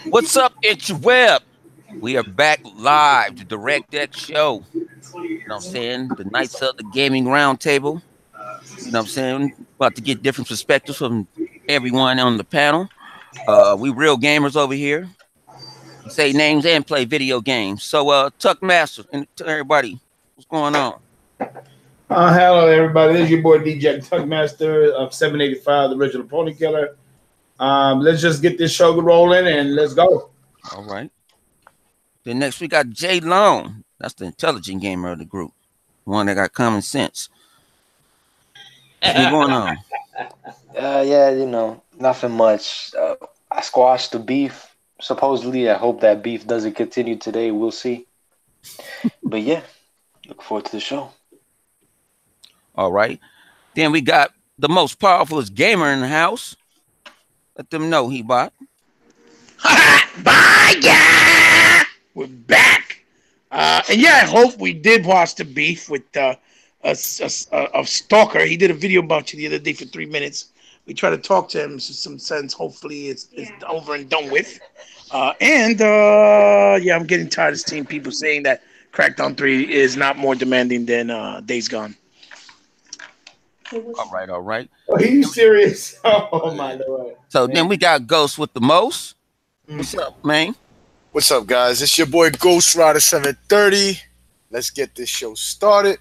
What's up, interweb? We are back live to direct that show. You know what I'm saying? The Knights of the Gaming Roundtable. You know what I'm saying? About to get different perspectives from everyone on the panel. We real gamers over here. Say names and play video games. So, Tuck Master and to everybody, what's going on? Hello, everybody. This is your boy DJ Tuckmaster of 785, the original Pony Killer. Let's just get this show rolling and let's go. All right. Then next we got Jay Long. That's the intelligent gamer of the group. One that got common sense. What's been going on? Yeah, nothing much. I squashed the beef. Supposedly, I hope that beef doesn't continue today. We'll see. But yeah, look forward to the show. All right. Then we got the most powerful gamer in the house. Let them know he bought. Bye, yeah! We're back. And yeah, I hope we did watch the beef with a stalker. He did a video about you the other day for 3 minutes. We tried to talk to him in some sense. Hopefully it's over and done with. I'm getting tired of seeing people saying that Crackdown 3 is not more demanding than Days Gone. All right. Are you serious? Oh, my Lord. So then we got Ghost with the most. What's up, man? What's up, guys? It's your boy Ghost Rider 730. Let's get this show started.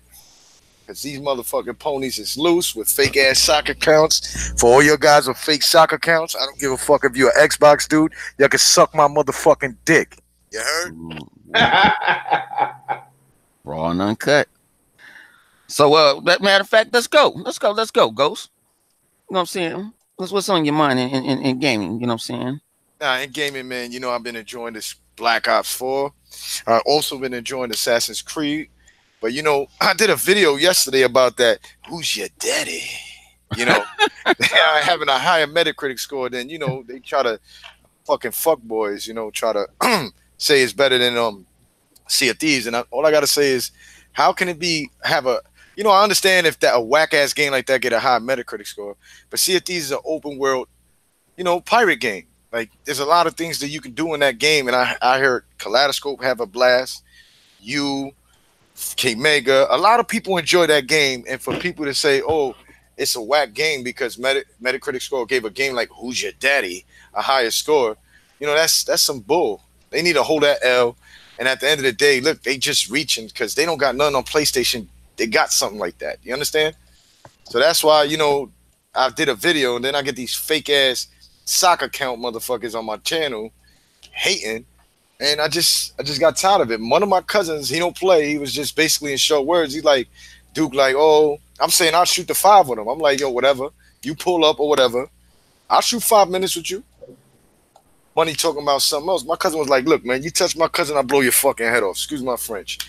Because these motherfucking ponies is loose with fake ass soccer accounts. For all your guys with fake soccer accounts, I don't give a fuck if you're an Xbox dude. Y'all can suck my motherfucking dick. You heard? Raw and uncut. So, matter of fact, let's go, Ghost. You know what I'm saying? What's on your mind in gaming? You know what I'm saying? Nah, in gaming, man, I've been enjoying this Black Ops 4. I've also been enjoying Assassin's Creed. But, I did a video yesterday about that. Who's your daddy? Having a higher Metacritic score than, they try to fucking fuck boys, try to say it's better than Sea of Thieves. And all I got to say is, how can it I understand if a whack-ass game like that get a high Metacritic score. But Sea of Thieves is an open world, pirate game. Like, there's a lot of things that you can do in that game. And I heard Kaleidoscope have a blast. K-Mega. A lot of people enjoy that game. And for people to say, oh, it's a whack game because Metacritic score gave a game like Who's Your Daddy a higher score, that's some bull. They need to hold that L. And at the end of the day, look, they just reaching because they don't got nothing on PlayStation. They got something like that. You understand? So that's why, I did a video and then I get these fake ass soccer count motherfuckers on my channel hating. And I just got tired of it. One of my cousins, he don't play. He was just basically in short words. He's like, Duke, like, oh, I'm saying I'll shoot the 5 with him. I'm like, yo, whatever. You pull up or whatever. I'll shoot 5 minutes with you. Money talking about something else. My cousin was like, look, man, you touch my cousin, I blow your fucking head off. Excuse my French.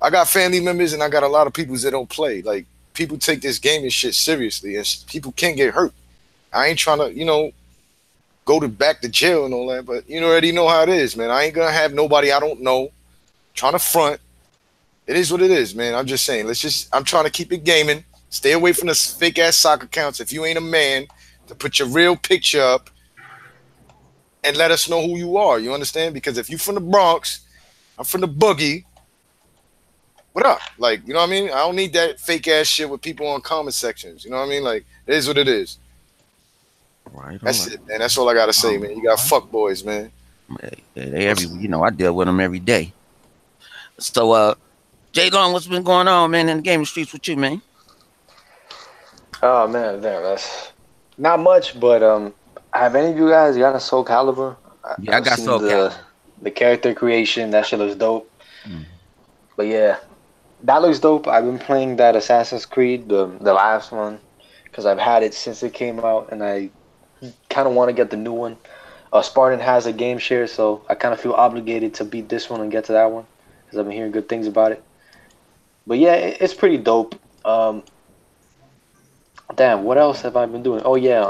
I got family members and I got a lot of people that don't play. Like, people take this gaming shit seriously and people can get hurt. I ain't trying to, go back to jail and all that, but you already know how it is, man. I ain't gonna have nobody I don't know trying to front. It is what it is, man. I'm just saying, I'm trying to keep it gaming. Stay away from the fake ass soccer accounts. If you ain't a man, to put your real picture up and let us know who you are. You understand? Because if you from the Bronx, I'm from the Boogie. What up? Like, you know what I mean? I don't need that fake ass shit with people on comment sections. You know what I mean? Like, it is what it is. Right. That's it, man. That's all I gotta say, man. You got fuck boys, man. They I deal with them every day. So, Jay Long, what's been going on, man, in the gaming streets with you, man? Oh man, damn, that's not much. But have any of you guys got a Soul Calibur? Yeah, I got Soul Calibur. The character creation, that shit looks dope. But yeah, that looks dope. I've been playing that Assassin's Creed, the last one, because I've had it since it came out, and I kind of want to get the new one. Spartan has a game share, so I kind of feel obligated to beat this one and get to that one, because I've been hearing good things about it. But yeah, it's pretty dope. Damn, what else have I been doing? Oh yeah,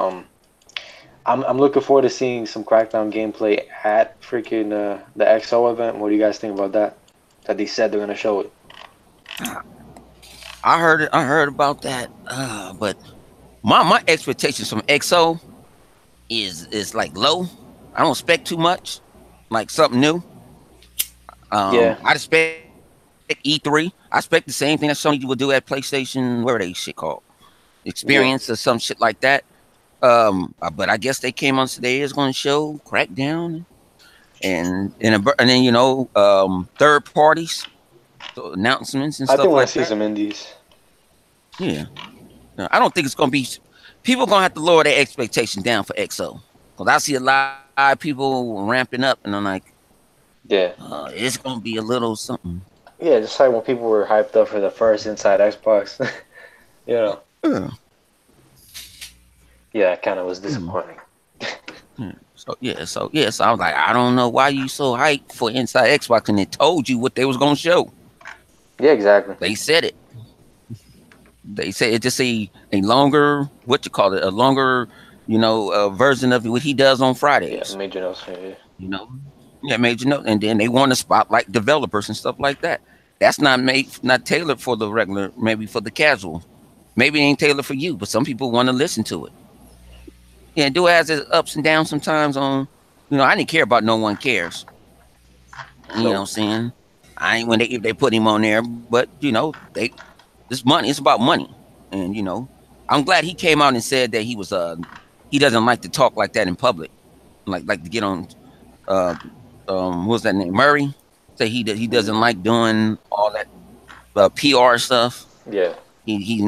I'm looking forward to seeing some Crackdown gameplay at freaking the XO event. What do you guys think about that? That they said they're gonna show it. I heard about that. But my expectations from XO is like low. I don't expect too much, like something new. Yeah. I expect E3. I expect the same thing that Sony would do at PlayStation. Where are they shit called? Experience or some shit like that. But I guess they came on today is going to show Crackdown and then third parties, so announcements and I stuff think we'll like see that. some indies. Yeah. No, I don't think it's going to be. People are going to have to lower their expectation down for XO because I see a lot of people ramping up, and I'm like, Yeah. it's going to be a little something. Yeah, just like when people were hyped up for the first Inside Xbox. you know. Yeah. Yeah, it kind of was disappointing. So I was like, I don't know why you so hyped for Inside Xbox, and they told you what they was gonna show. Yeah, exactly. They said it. They said it just a longer a longer version of what he does on Fridays. Yeah, major notes. Yeah. Major note, and then they want to spotlight developers and stuff like that. That's not tailored for the regular, maybe for the casual. Maybe it ain't tailored for you, but some people want to listen to it. Yeah, do has its ups and downs sometimes on, I didn't care about No One Cares. You know what I'm saying? I ain't when if they put him on there, but this money, it's about money. And I'm glad he came out and said that he doesn't like to talk like that in public. Like to get on what's that name? Murray. Say he doesn't like doing all that PR stuff. Yeah. He's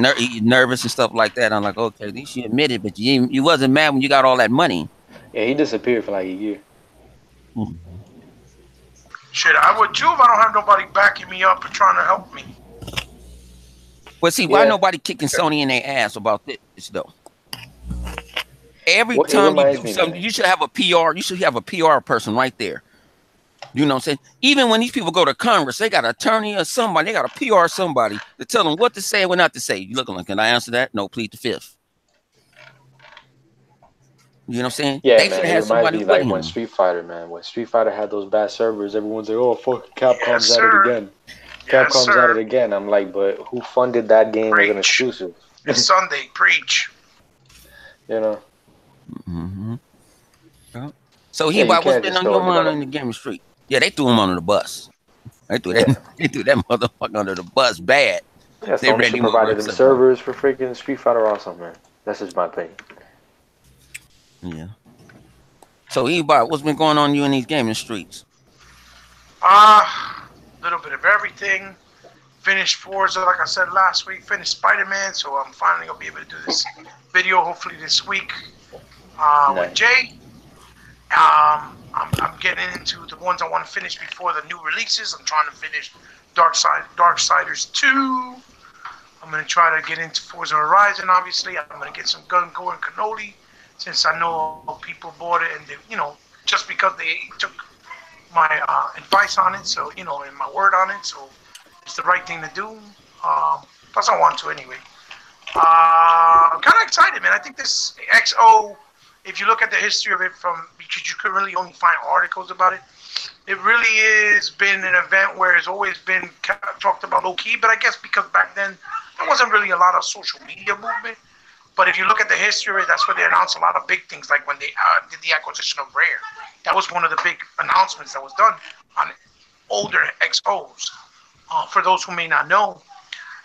nervous and stuff like that. I'm like, okay, at least you admit it, but you wasn't mad when you got all that money. Yeah, he disappeared for like a year. Shit, I would too if I don't have nobody backing me up or trying to help me. Well, see, why nobody kicking Sony in their ass about this though? Every time you do something, you should have a PR. You should have a PR person right there. You know what I'm saying? Even when these people go to Congress, they got an attorney or somebody. They got a PR somebody to tell them what to say and what not to say. You looking like, can I answer that? No, plead the fifth. You know what I'm saying? Yeah, they man. It reminds me like when Street Fighter, man. When Street Fighter had those bad servers, everyone's like, "Oh, fuck, Capcom's at it again." Capcom's at it again. I'm like, but who funded that game as an exclusive? It's Sunday, preach. Mm-hmm. So what's been on your mind on the Game Street? Yeah, they threw him under the bus. They threw that motherfucker under the bus bad. Yeah, so they provided them servers for freaking Street Fighter awesome, man. That's just my opinion. Yeah. So what's been going on you in these gaming streets? Little bit of everything. Finished Forza, like I said last week. Finished Spider-Man, so I'm finally gonna be able to do this video hopefully this week with Jay. I'm getting into the ones I want to finish before the new releases. I'm trying to finish Darksiders 2. I'm going to try to get into Forza Horizon, obviously. I'm going to get some Gun Go and Cannoli, since I know people bought it and they, just because they took my advice on it, so, and my word on it, so it's the right thing to do. Plus I want to anyway. I'm kind of excited, man. I think this XO, if you look at the history of it because you could really only find articles about it, it really has been an event where it's always been talked about low-key, but I guess because back then there wasn't really a lot of social media movement. But if you look at the history of it, that's where they announced a lot of big things, like when they did the acquisition of Rare. That was one of the big announcements that was done on older XOs, for those who may not know.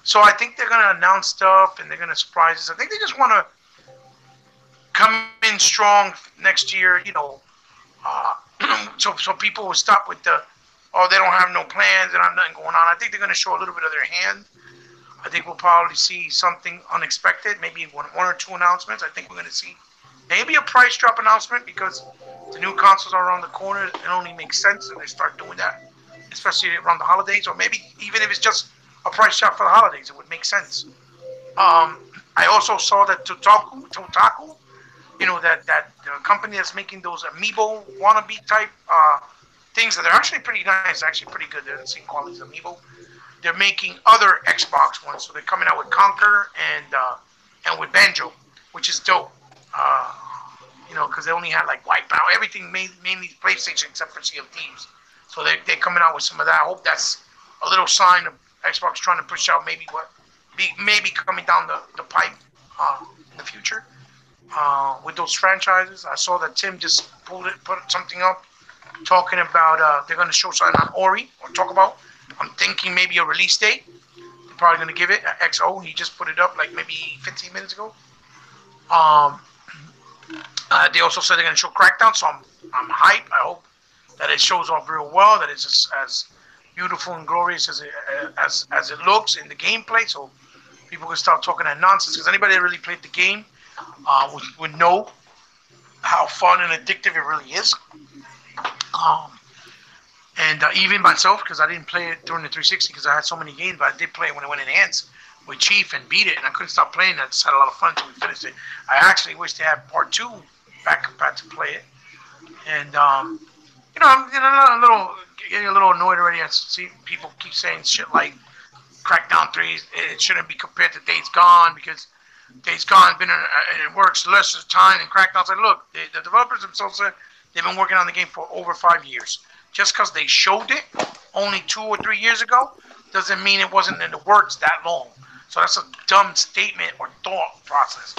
So I think they're going to announce stuff and they're going to surprise us. I think they just want to come in strong next year, so people will stop with they don't have no plans and have nothing going on. I think they're going to show a little bit of their hand. I think we'll probably see something unexpected, maybe one or two announcements. I think we're going to see maybe a price drop announcement because the new consoles are around the corner. It only makes sense if they start doing that, especially around the holidays, or maybe even if it's just a price drop for the holidays, it would make sense. I also saw that Totaku, that company that's making those Amiibo wannabe type things that are actually pretty nice, actually pretty good. They're the same quality as Amiibo. They're making other Xbox ones, so they're coming out with Conquer and with Banjo, which is dope. Because they only had like Wipeout, everything mainly PlayStation except for Sea of Thieves. So they're coming out with some of that. I hope that's a little sign of Xbox trying to push out maybe coming down the pipe in the future. with those franchises. I saw that Tim just put something up talking about they're going to show something on Ori or talk about. I'm thinking maybe a release date. They're probably going to give it XO. He just put it up like maybe 15 minutes ago. They also said they're going to show Crackdown, so I'm hyped. I hope that it shows off real well, that it's just as beautiful and glorious as it looks in the gameplay, so people can start talking that nonsense. Because anybody that really played the game would know how fun and addictive it really is. And even myself, because I didn't play it during the 360 because I had so many games, but I did play it when it went enhanced with Chief and beat it, and I couldn't stop playing. I just had a lot of fun until we finished it. I actually wish they had part 2 back to play it. And you know, I'm getting a little annoyed already. I see people keep saying shit like Crackdown 3, it shouldn't be compared to Days Gone because Days Gone it works less of time than Crackdown. Like, look, the developers themselves said they've been working on the game for over 5 years. Just because they showed it only 2 or 3 years ago doesn't mean it wasn't in the works that long. So that's a dumb statement or thought process.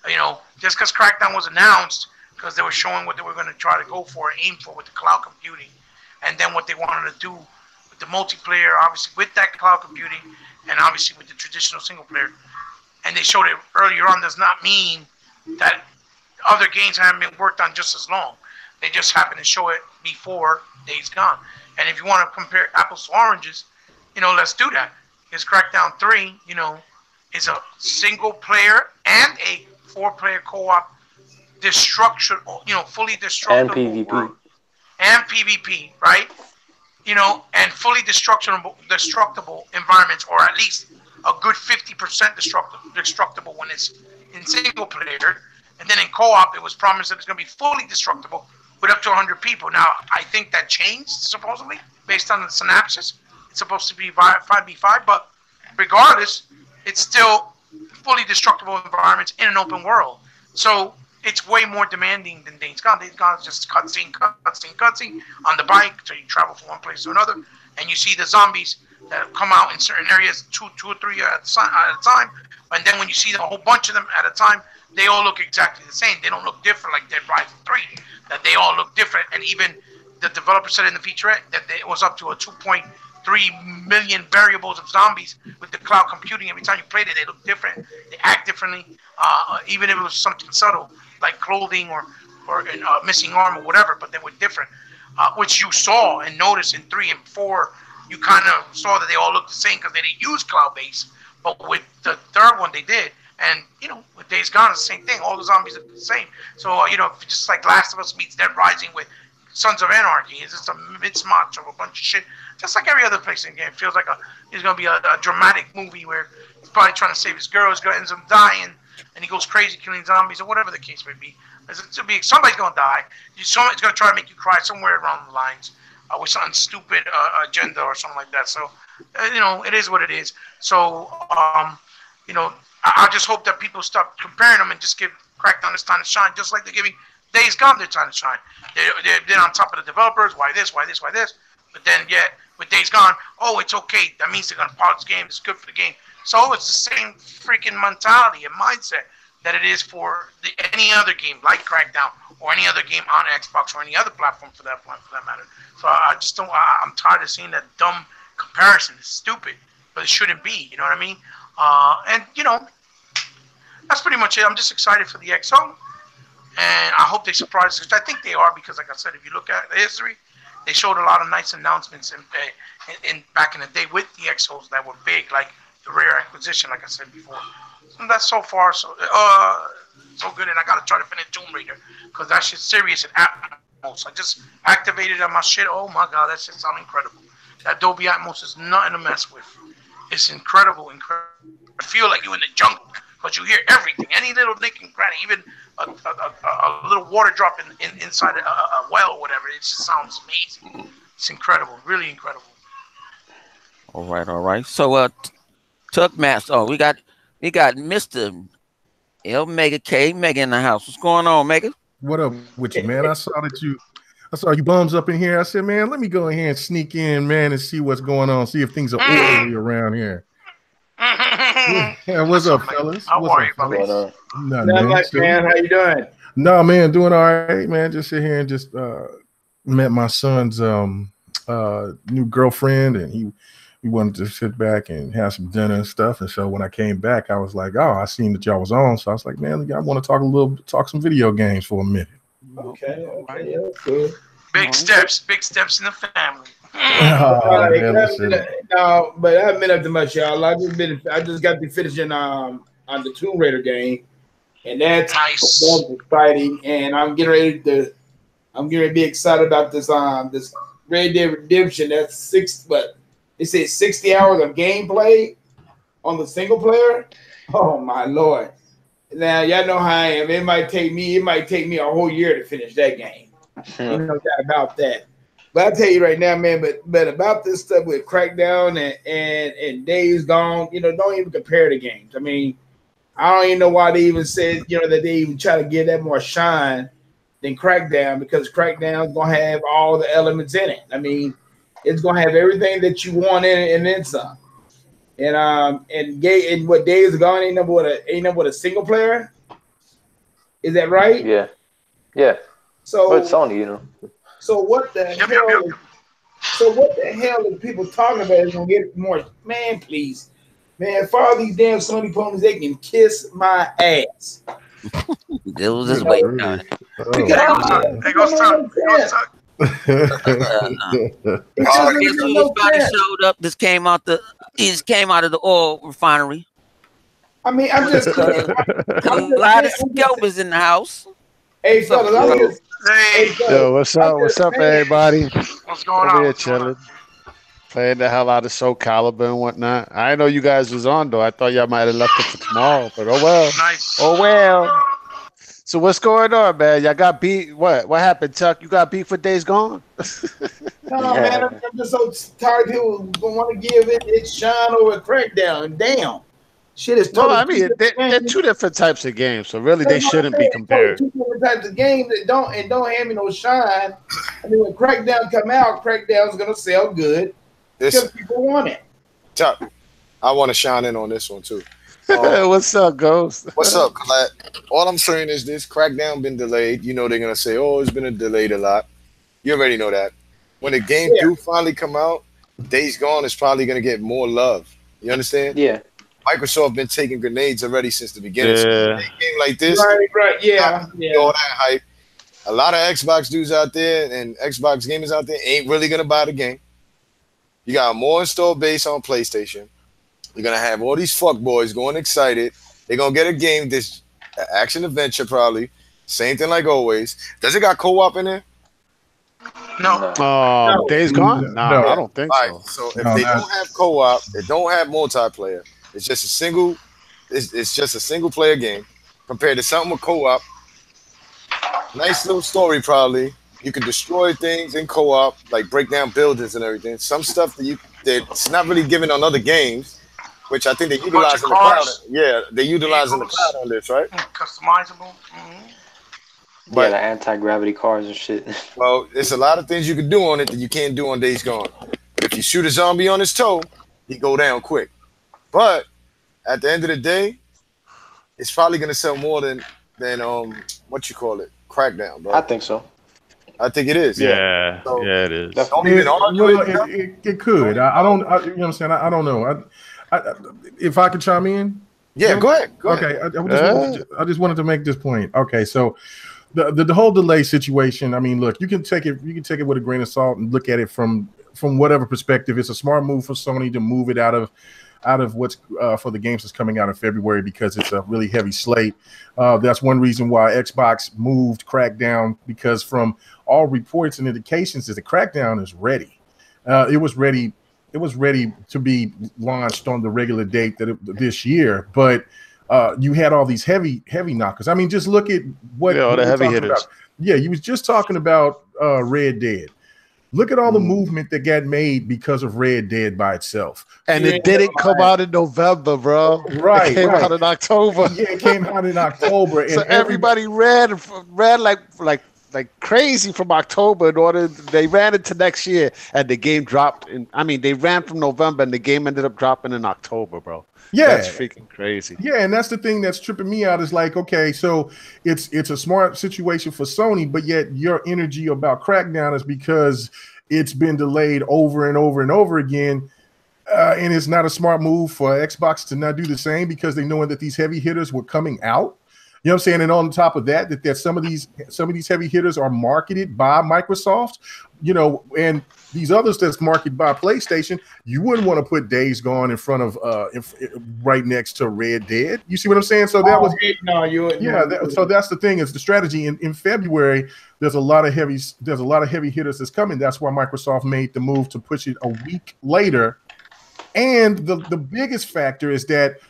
You know, just because Crackdown was announced because they were showing what they were going to try to go for and aim for with the cloud computing, and then what they wanted to do with the multiplayer, obviously with that cloud computing, and obviously with the traditional single player, and they showed it earlier on, does not mean that other games haven't been worked on just as long. They just happen to show it before Days Gone. And if you want to compare apples to oranges, you know, let's do that. Because Crackdown 3, you know, is a single player and a 4-player co-op destructible, you know, fully destructible and PvP. world. And PvP, right? You know, and fully destructible environments, or at least a good 50% destructible when it's in single player. And then in co-op, it was promised that it's going to be fully destructible with up to 100 people. Now, I think that changed, supposedly, based on the synopsis. It's supposed to be 5v5, but regardless, it's still fully destructible environments in an open world. So it's way more demanding than Days Gone. Days Gone is just cutscene on the bike, so you travel from one place to another, and you see the zombies that come out in certain areas, two or three at a time. And then when you see a whole bunch of them at a time, they all look exactly the same. They don't look different like Dead Rising 3. That they all look different. And even the developer said in the featurette that it was up to a 2.3 million variables of zombies with the cloud computing. Every time you played it, they look different. They act differently. Even if it was something subtle, like clothing or missing arm or whatever, but they were different. Which you saw and noticed in 3 and 4. You kind of saw that they all looked the same because they didn't use cloud-based. But with the third one, they did. And, you know, with Days Gone, it's the same thing. All the zombies are the same. So, you know, just like Last of Us meets Dead Rising with Sons of Anarchy, it's just a mismatch of a bunch of shit. Just like every other place in the game. It feels like it's going to be a dramatic movie where he's probably trying to save his girl. His girl ends up dying, and he goes crazy killing zombies or whatever the case may be. Somebody's going to die. Somebody's going to try to make you cry somewhere around the lines with some stupid agenda or something like that. So, you know, it is what it is. So, you know, I just hope that people stop comparing them and just give Crackdown its time to shine, just like they're giving Days Gone their time to shine. They're on top of the developers. Why this? Why this? Why this? But then, yet, with Days Gone, oh, it's okay. That means they're going to polish the game. It's good for the game. So it's the same freaking mentality and mindset that it is for any other game like Crackdown or any other game on Xbox or any other platform for that matter. So I just don't. I'm tired of seeing that dumb comparison. It's stupid, but it shouldn't be. You know what I mean? And you know, that's pretty much it. I'm just excited for the XO, and I hope they surprise us. I think they are because, like I said, if you look at the history, they showed a lot of nice announcements in back in the day with the XOs that were big, like the Rare acquisition, like I said before. And that's so far so good. And I gotta try to finish Tomb Raider because that shit's serious and Atmos. I just activated on my shit. Oh my god, that shit sounds incredible. That Dolby Atmos is nothing to mess with. It's incredible. I feel like you're in the jungle because you hear everything. Any little nick and cranny, even a little water drop inside a well or whatever. It just sounds amazing. It's incredible, really incredible. All right. So, Tuckmaster. Oh, we got Mr. L Mega K Mega in the house. What's going on, Mega? What up with you, man? I saw you bums up in here. I said, man, let me go ahead and sneak in, man, and see what's going on. See if things are orderly around here. Yeah, what's up, fellas? How What's are up, you, Bobby? fellas? Nothing, Not man. much, man. How you doing? No, man, doing all right, man. Just sit here and just met my son's new girlfriend, and he wanted to sit back and have some dinner and stuff. And so when I came back, I was like, oh, I seen that y'all was on, so I was like, man, I want to talk some video games for a minute. Okay, yeah, that's good. Big steps in the family. Oh, man, listen. No, but I haven't been up to much, y'all. I just got to finishing on the Tomb Raider game, and that's exciting. And I'm getting ready to be excited about this this Red Dead Redemption. That's they said 60 hours of gameplay on the single player. Oh my Lord! Now y'all know how I am. It might take me a whole year to finish that game. You know that about that. But I tell you right now, man. But about this stuff with Crackdown and Days Gone, don't even compare the games. I mean, I don't even know why they even said that they even try to give that more shine than Crackdown, because Crackdown is gonna have all the elements in it. I mean, it's gonna have everything that you want in it and then some. And what Days Gone ain't number what a single player. Is that right? Yeah. So well, it's Sony, So what the hell? So what the hell is people talking about? Is gonna get more? Man, please, man, for all these damn Sony ponies, they can kiss my ass. It was just waiting on it. Hey, go suck. Guess who finally showed up? This came out of the oil refinery. I mean, I'm just a lot of scalpers in the house. Hey, fellas, Yo, what's up? What's up, everybody? What's going on? Over here chilling. Playing the hell out of Soul Calibur and whatnot. I didn't know you guys was on, though. I thought y'all might have left it for tomorrow, but oh well. Nice. Oh well. So what's going on, man? Y'all got beat? What happened, Chuck? You got beat for Days Gone? No, man, I'm just so tired of people going to want to give it shine over Crackdown. Damn. Shit is totally. No, I mean they're two different types of games, so really they shouldn't be compared. Two different types of games that don't have me no shine. I mean, when Crackdown come out, Crackdown's gonna sell good because people want it. Chuck, I want to shine in on this one too. What's up, Ghost? What's up, Colette? All I'm saying is this: Crackdown been delayed. They're gonna say, "Oh, it's been delayed a lot." You already know that. When the game do finally come out, Days Gone is probably gonna get more love. You understand? Yeah. Microsoft been taking grenades already since the beginning. Yeah. So a game like this, right, yeah. All that hype. A lot of Xbox dudes out there and Xbox gamers out there ain't really gonna buy the game. You got more installed base on PlayStation. You're gonna have all these fuckboys going excited. They're gonna get a game, this action adventure probably. Same thing like always. Does it got co-op in there? No. Days Gone? No, I don't think so. Right. So if they don't have co-op, they don't have multiplayer. It's just a single. It's just a single player game compared to something with co-op. Nice little story, probably. You can destroy things in co-op, like break down buildings and everything. Some stuff that's not really given on other games, which I think they utilize in the cloud. Yeah, they utilize in the cloud on this, right? Customizable. Mm-hmm. But the anti-gravity cars and shit. Well, there's a lot of things you can do on it that you can't do on Days Gone. But if you shoot a zombie on his toe, he go down quick. But at the end of the day, it's probably gonna sell more than what you call it, Crackdown, bro. I think so. I think it is. Yeah, so, yeah, it is. Don't even argue it could. I don't. you know what I'm saying? I don't know. If I could chime in. Yeah, go ahead. Okay, I just wanted to make this point. Okay, so the whole delay situation. I mean, look, you can take it with a grain of salt and look at it from whatever perspective. It's a smart move for Sony to move it out of what's for the games that's coming out in February, because it's a really heavy slate. That's one reason why Xbox moved Crackdown, because from all reports and indications is the Crackdown is ready. It was ready to be launched on the regular date this year, but you had all these heavy knockers. I mean, just look at what all the heavy hitters. About. Yeah, you was just talking about Red Dead. Look at all the movement that got made because of Red Dead by itself. And it didn't come out in November, bro. Right. It came out in October. Yeah, it came out in October. So everybody read like like crazy from October in order they ran into next year and the game dropped they ran from November and the game ended up dropping in October, bro. Yeah, that's freaking crazy. Yeah, and that's the thing that's tripping me out is like, okay, so it's a smart situation for Sony, but yet your energy about Crackdown is because it's been delayed over and over and over again. And it's not a smart move for Xbox to not do the same because they know that these heavy hitters were coming out. You know what I'm saying? And on top of that, that some of these heavy hitters are marketed by Microsoft, you know, and these others that's marketed by PlayStation, you wouldn't want to put Days Gone in front of right next to Red Dead. You see what I'm saying? So that was so that's the thing is the strategy in February. There's a lot of heavy hitters that's coming. That's why Microsoft made the move to push it a week later. And the biggest factor is that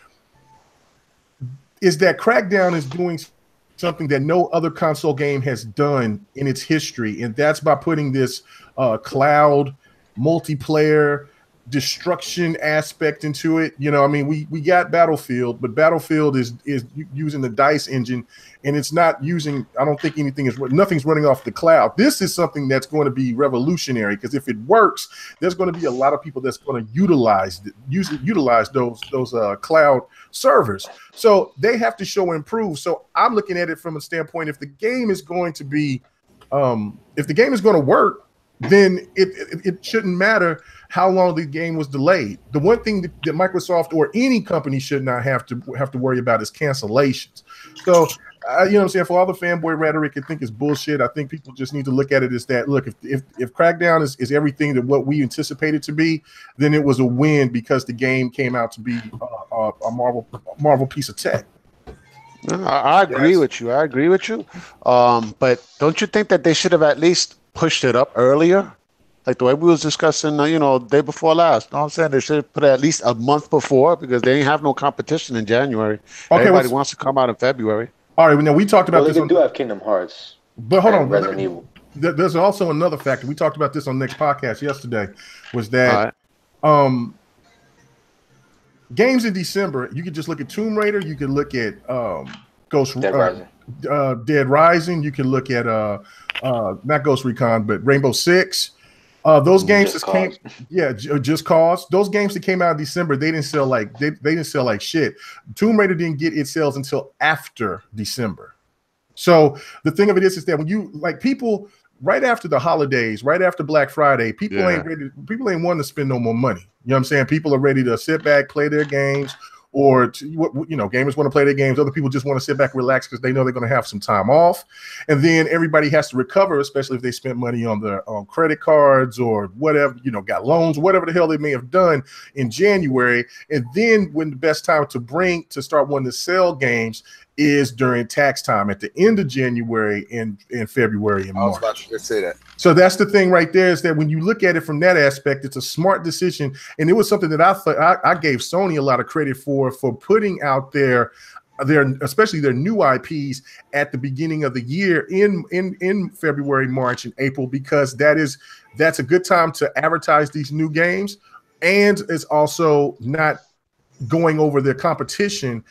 Crackdown is doing something that no other console game has done in its history, and that's by putting this cloud multiplayer destruction aspect into it. You know, I mean, we got Battlefield, but Battlefield is using the DICE engine, and it's not using. I don't think nothing's running off the cloud. This is something that's going to be revolutionary because if it works, there's going to be a lot of people that's going to utilize those cloud servers. So they have to show improve. So I'm looking at it from a standpoint: if the game is going to be, if the game is going to work, then it shouldn't matter how long the game was delayed. The one thing that Microsoft or any company should not have to worry about is cancellations. So, you know what I'm saying? For all the fanboy rhetoric, I think is bullshit. I think people just need to look at it as that. Look, if Crackdown is everything that what we anticipated to be, then it was a win because the game came out to be a Marvel piece of tech. I agree with you. But don't you think that they should have at least pushed it up earlier? Like the way we was discussing, day before last. You know what I'm saying? They should have put it at least a month before because they ain't have no competition in January. Okay, everybody wants to come out in February. All right, now we talked about this. They do have Kingdom Hearts. But hold on. Resident Evil. There's also another factor. We talked about this on the next podcast yesterday, was that games in December, you could just look at Tomb Raider, you could look at Dead Rising, you can look at not Ghost Recon, but Rainbow Six. Those games Just Cause. Those games that came out in December, they didn't sell like shit. Tomb Raider didn't get its sales until after December. So the thing of it is that when you people right after the holidays, right after Black Friday, people ain't wanting to spend no more money. You know what I'm saying? People are ready to sit back, play their games. Or gamers want to play their games. Other people just want to sit back and relax because they know they're going to have some time off. And then everybody has to recover, especially if they spent money on their credit cards or whatever, got loans, whatever the hell they may have done in January. And then when the best time to start wanting to sell games is during tax time at the end of January and February and March. I was about to say that. So that's the thing right there is that when you look at it from that aspect, it's a smart decision. And it was something that I thought I gave Sony a lot of credit for putting out their especially their new IPs at the beginning of the year in February, March, and April, because that's a good time to advertise these new games. And it's also not going over their competition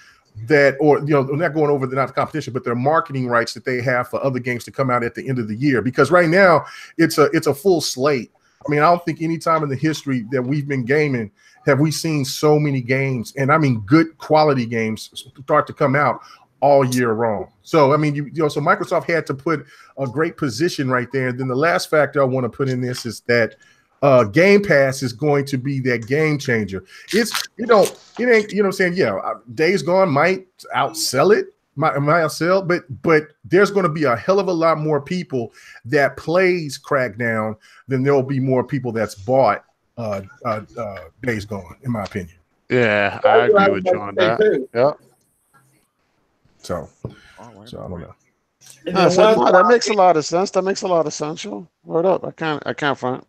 not going over not the competition, but their marketing rights that they have for other games to come out at the end of the year. Because right now it's a full slate. I mean, I don't think any time in the history that we've been gaming have we seen so many games, and I mean good quality games, start to come out all year long. So I mean, so Microsoft had to put a great position right there. And then the last factor I want to put in this is that Game Pass is going to be that game changer. It ain't, what I'm saying? Yeah, Days Gone might outsell it, might outsell, but there's going to be a hell of a lot more people that plays Crackdown than there will be more people that's bought Days Gone, in my opinion. Yeah, I agree with you on that. Yeah. So I don't know. That makes a lot of sense. Yo. Word up. I can't front.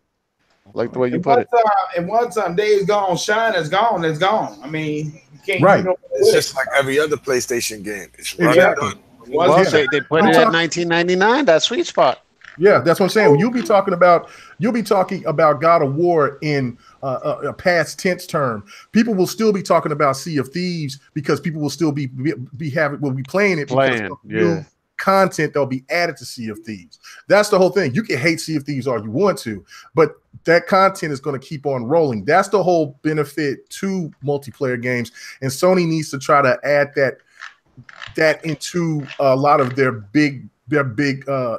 Like the way you put it. And one time Days Gone shine, it's gone. I mean, you can't. Right. It's just like every other PlayStation game. It's exactly. They put it at $19.99. That sweet spot. Yeah, that's what I'm saying. You'll be talking about God of War in a past tense term. People will still be talking about Sea of Thieves because people will still be playing it. New content that'll be added to Sea of Thieves. That's the whole thing. You can hate Sea of Thieves all you want to, but that content is going to keep on rolling. That's the whole benefit to multiplayer games, and Sony needs to try to add that into a lot of their big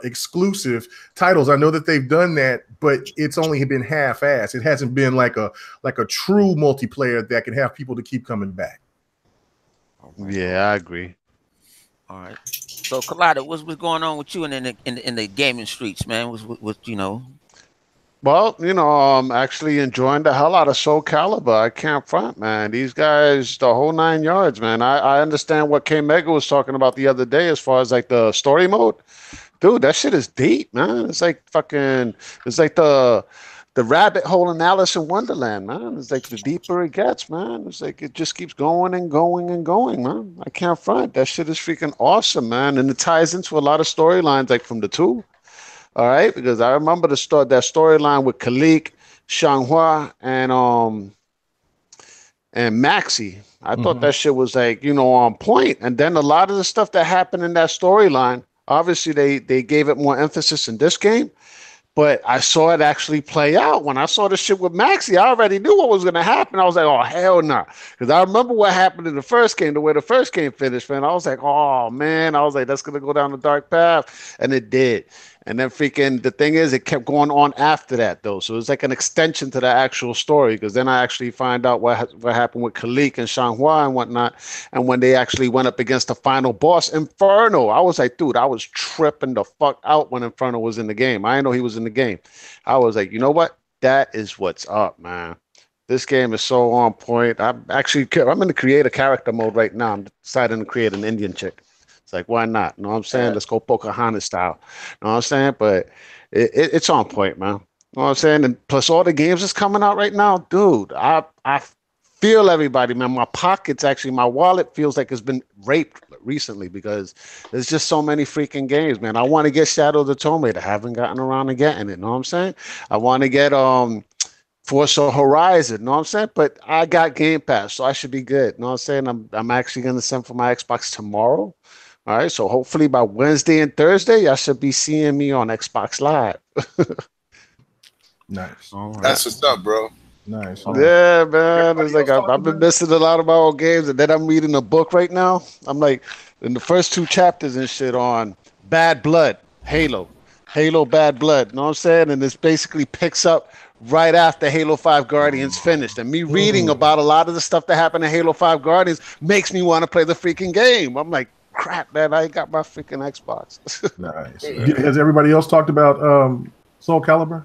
exclusive titles. I know that they've done that, but it's only been half-assed. It hasn't been like a true multiplayer that can have people to keep coming back. Yeah, I agree. All right. So, Collider, what's going on with you in the gaming streets, man? What's you know? Well, I'm actually enjoying the hell out of Soul Calibur. I can't front, man. These guys, the whole 9 yards, man. I understand what K Mega was talking about the other day as far as like the story mode. Dude, that shit is deep, man. It's like the rabbit hole in Alice in Wonderland, man. It's like the deeper it gets, man. It's like it just keeps going and going and going, man. I can't front. That shit is freaking awesome, man. And it ties into a lot of storylines, like from the 2. All right, because I remember that storyline with Kalik, Xianghua, and Maxi. I thought that shit was like, on point. And then a lot of the stuff that happened in that storyline, obviously they gave it more emphasis in this game. But I saw it actually play out. When I saw the shit with Maxi, I already knew what was going to happen. I was like, oh, hell no. Because I remember what happened in the first game, the way the first game finished, man. I was like, oh, man. I was like, that's going to go down the dark path. And it did. And then freaking the thing is, it kept going on after that, though. So it's like an extension to the actual story, because then I actually find out what happened with Kalik and Xianghua and whatnot. And when they actually went up against the final boss, Inferno, I was like, dude, I was tripping the fuck out when Inferno was in the game. I didn't know he was in the game. I was like, you know what? That is what's up, man. This game is so on point. I'm in the create a character mode right now. I'm deciding to create an Indian chick. Like, why not? You know what I'm saying? Let's go Pocahontas style. You know what I'm saying? But it's on point, man. You know what I'm saying? And plus all the games that's coming out right now, dude, I feel everybody, man. My wallet feels like it's been raped recently because there's just so many freaking games, man. I want to get Shadow of the Tomb Raider. I haven't gotten around to getting it. You know what I'm saying? I want to get Forza Horizon, you know what I'm saying? But I got Game Pass, so I should be good. You know what I'm saying? I'm actually going to send for my Xbox tomorrow. All right, so hopefully by Wednesday and Thursday, y'all should be seeing me on Xbox Live. Nice. All right. That's what's up, bro. Nice. Yeah, man. It's like I've been missing a lot of my old games, and then I'm reading a book right now. I'm like in the first 2 chapters and shit on Bad Blood, Halo Bad Blood. You know what I'm saying? And this basically picks up right after Halo 5 Guardians finished. And me reading about a lot of the stuff that happened in Halo 5 Guardians makes me want to play the freaking game. I'm like, crap, man, I ain't got my freaking Xbox. Nice. Has everybody else talked about Soul Calibur?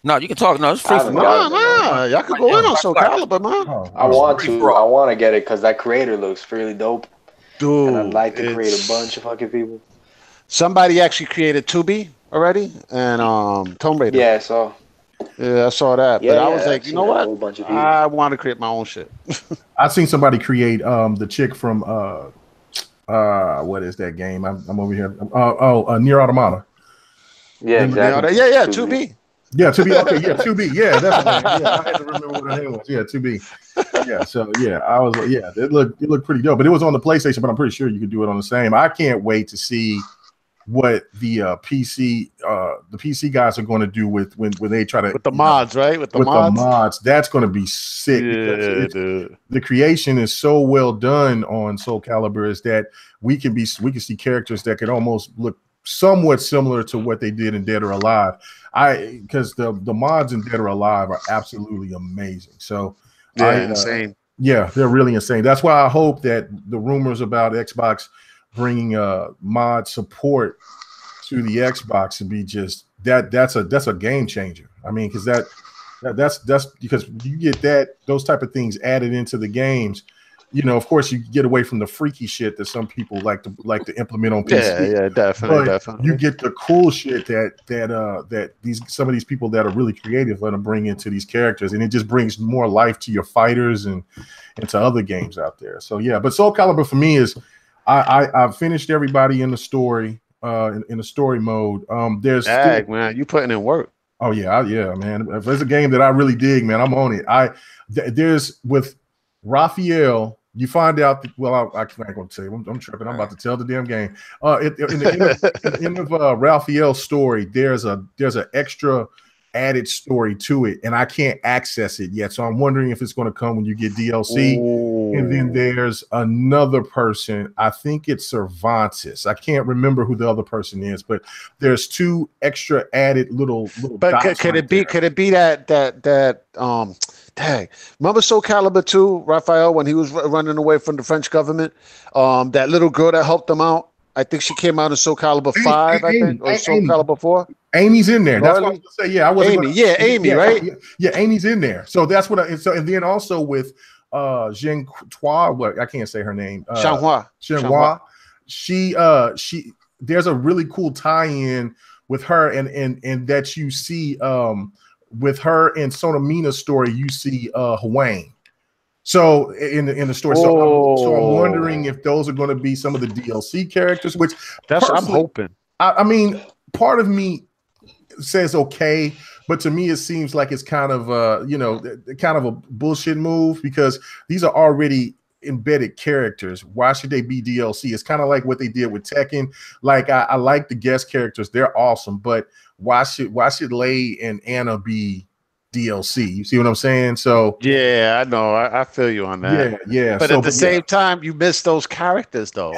No, you can talk. No, it's free. No, y'all can go in on Soul Calibur, man. I want to get it because that creator looks really dope. Dude, and I'd like to create a bunch of fucking people. Somebody actually created 2B already and Tomb Raider. Yeah, so. Yeah, I saw that. Yeah, but I was like, you know what? I want to create my own shit. I've seen somebody create the chick from what is that game? I'm over here. Nier Automata. Yeah, exactly. Yeah, 2B. Yeah, 2B. Okay, yeah, 2B. Yeah, that's right. Yeah, I had to remember what the name was. Yeah, 2B. Yeah, so yeah, I was it looked pretty dope, but it was on the PlayStation, but I'm pretty sure you could do it on the same. I can't wait to see what the PC guys are going to do with when they try to with the mods, right? With the mods, that's going to be sick. Yeah, dude. The creation is so well done on Soul Calibur is that we can see characters that could almost look somewhat similar to what they did in Dead or Alive. Because the mods in Dead or Alive are absolutely amazing. So insane. Yeah, they're really insane. That's why I hope that the rumors about Xbox bringing mod support to the Xbox to be just that's a game changer. I mean, because that's because you get those type of things added into the games. You know, of course, you get away from the freaky shit that some people like to implement on PC. Yeah, definitely. You get the cool shit that some of these people that are really creative want to bring into these characters, and it just brings more life to your fighters and to other games out there. So yeah, but Soul Calibur for me is I've finished everybody in the story in the story mode. There's man, you putting in work. Oh yeah, man. If there's a game that I really dig, man, I'm on it. There's with Raphael You find out that, well, I ain't going to tell you. I'm tripping. I'm about to tell the damn game. In the end of Raphael's story, there's an extra added story to it, and I can't access it yet. So I'm wondering if it's going to come when you get DLC. Ooh. And then there's another person. I think it's Cervantes. I can't remember who the other person is, but there's 2 extra added little. But could it be that dang, remember Soul Calibur 2, Raphael, when he was running away from the French government? That little girl that helped him out. I think she came out in Soul Calibur 5, I think, or Soul Calibur 4. Amy's in there. That's what I was going to say. Yeah, I wasn't. Amy, right? Yeah, Amy's in there. So that's what and then also with Jean Trois, what I can't say her name. Shenhua. She there's a really cool tie-in with her and that you see with her and Sonamina's story, you see Hwang. So in the story, so I'm wondering if those are going to be some of the DLC characters, which I'm hoping. I mean, part of me says okay, but to me it seems like it's kind of kind of a bullshit move because these are already embedded characters. Why should they be DLC? It's kind of like what they did with Tekken. Like I like the guest characters; they're awesome, but why should Lei and Anna be DLC? You see what I'm saying? So yeah, I know. I feel you on that. Yeah. But at the same time, you miss those characters, though.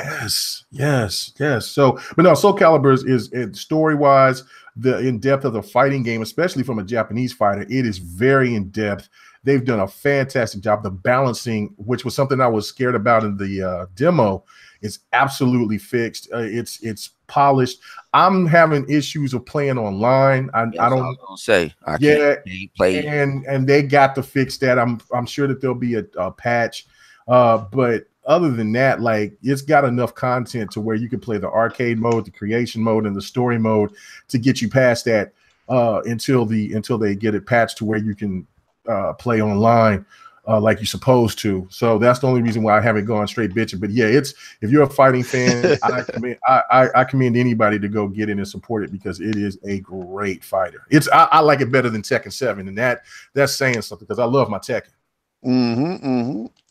Yes. So, but no, Soul Calibur is story-wise, the in-depth of the fighting game, especially from a Japanese fighter, it is very in-depth. They've done a fantastic job. The balancing, which was something I was scared about in the demo, is absolutely fixed. It's polished. I'm having issues of playing online. I don't say I can't play, and they got to fix that. I'm sure that there'll be a patch, but other than that, like it's got enough content to where you can play the arcade mode, the creation mode, and the story mode to get you past that until they get it patched to where you can play online like you're supposed to. So that's the only reason why I haven't gone straight bitching. But yeah, if you're a fighting fan, I commend anybody to go get in and support it because it is a great fighter. I like it better than Tekken 7, and that's saying something because I love my Tekken.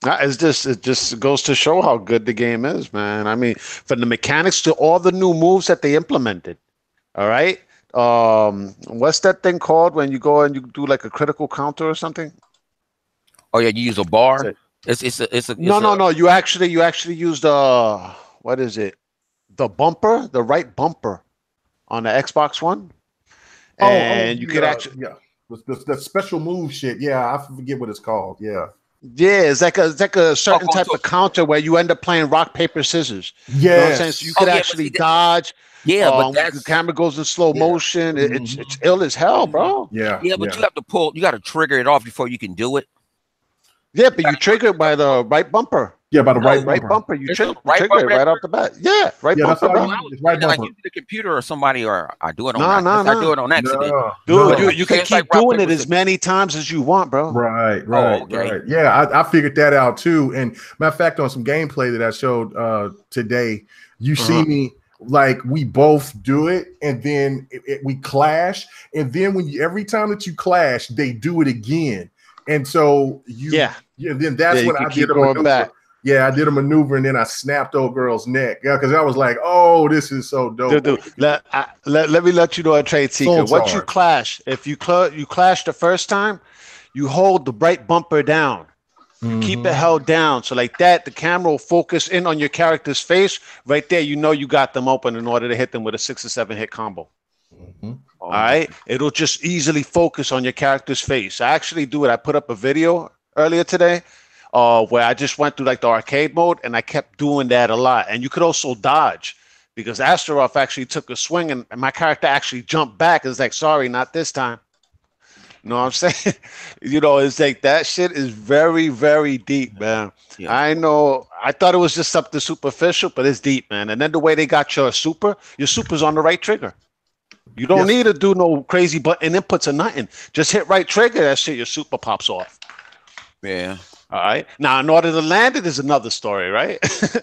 It just goes to show how good the game is, man. I mean, from the mechanics to all the new moves that they implemented. All right. What's that thing called when you go and you do like a critical counter or something? Oh yeah, you use a bar. No. You actually use the what is it? The bumper, the right bumper on the Xbox One. And you could actually the special move shit. Yeah, I forget what it's called. Yeah, it's like a certain type of counter where you end up playing rock, paper, scissors. Yeah, you know what I'm saying? So you could actually dodge. Yeah, but the camera goes in slow motion. It's ill as hell, bro. Yeah, but you have to pull. You got to trigger it off before you can do it. Yeah, but you trigger it by the right bumper. Yeah, by the right bumper. You trigger it right off the bat. Yeah, right bumper. It's right bumper. Like using the computer or somebody, or I do it on. I do it on accident. Dude, you can keep doing it as many times as you want, bro. Right. Yeah, I figured that out too. And matter of fact, on some gameplay that I showed today, you see me. Like we both do it, and then we clash, and then every time that you clash, they do it again, and so then that's when I did a maneuver. Back. Yeah, I did a maneuver, and then I snapped old girl's neck. Yeah, because I was like, "Oh, this is so dope." Dude, let me let you know a trade secret. Once you clash, if you clash the first time, you hold the right bumper down. Keep it held down. So like that, the camera will focus in on your character's face. Right there, you know you got them open in order to hit them with a 6 or 7 hit combo. All right? It'll just easily focus on your character's face. I actually do it. I put up a video earlier today where I just went through like the arcade mode, and I kept doing that a lot. And you could also dodge because Astaroth actually took a swing, and my character actually jumped back. It's like, sorry, not this time. You know what I'm saying? It's like that shit is very, very deep, man. Yeah. I know. I thought it was just something superficial, but it's deep, man. And then the way they got your super's on the right trigger. You don't need to do no crazy button inputs or nothing. Just hit right trigger, that shit, your super pops off. Yeah. All right. Now, in order to land it is another story, right?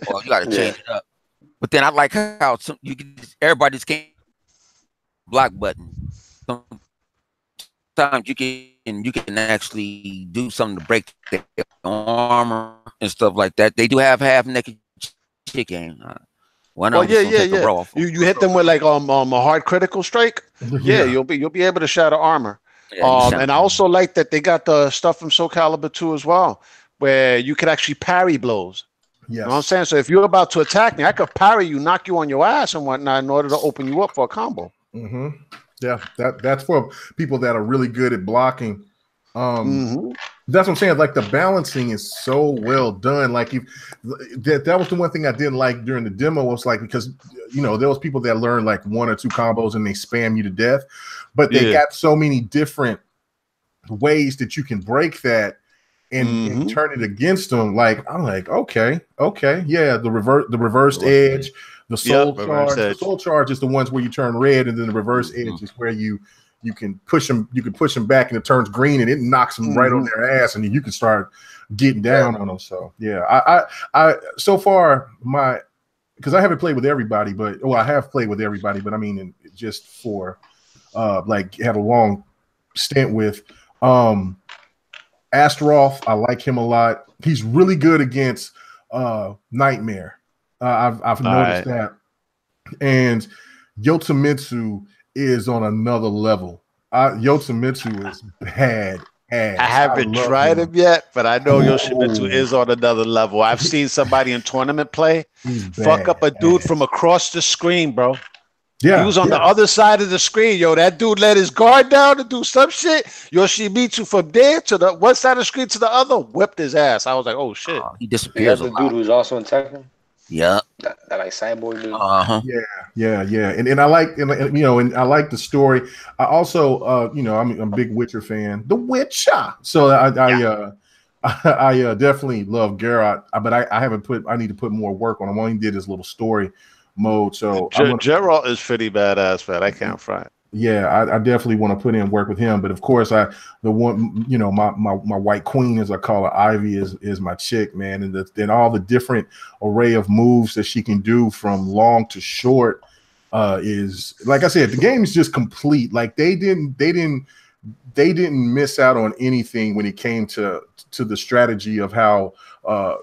Well, you got to change it up. But then I like how everybody just can't block button. Sometimes you can actually do something to break the armor and stuff like that. They do have half naked chicken. One Well, of them yeah. You hit them with like a hard critical strike. Yeah, you'll be able to shatter armor. And I also like that they got the stuff from Soul Calibur 2 as well, where you could actually parry blows. Yes. You know what I'm saying? So if you're about to attack me, I could parry you, knock you on your ass and whatnot in order to open you up for a combo. Mm-hmm. Yeah, that's for people that are really good at blocking. That's what I'm saying. Like the balancing is so well done. Like that was the one thing I didn't like during the demo was like, because there was people that learned like 1 or 2 combos and they spam you to death, but they got so many different ways that you can break that and turn it against them. Like I'm like, okay, yeah, the reversed edge. The soul charge. The soul charge is the ones where you turn red, and then the reverse edge is where you can push them. You can push them back, and it turns green, and it knocks them right on their ass, and you can start getting down on them. So yeah, I so far because I haven't played with everybody, but I have played with everybody, but I mean just for like had a long stint with Astaroth. I like him a lot. He's really good against Nightmare. I've noticed that, and Yotamitsu is on another level. Yotamitsu is bad ass. I haven't tried him yet, but I know Yoshimitsu is on another level. I've seen somebody in tournament play fuck up a dude from across the screen, bro. Yeah, he was on the other side of the screen, yo. That dude let his guard down to do some shit. Yoshimitsu from there to the one side of the screen to the other, whipped his ass. I was like, oh shit. He disappears. The dude who's also in Tekken. Yeah, that like cyborg dude. Yeah, and I like, and I like the story. I also, I'm a big Witcher fan. The Witcher. So I definitely love Geralt, but I need to put more work on him. I only did his little story mode. So Geralt is pretty badass, man. I can't front. Yeah, I definitely want to put in work with him. But of course, my white queen, as I call her, Ivy, is my chick, man. And all the different array of moves that she can do from long to short is, like I said, the game is just complete. Like they didn't miss out on anything when it came to the strategy of how a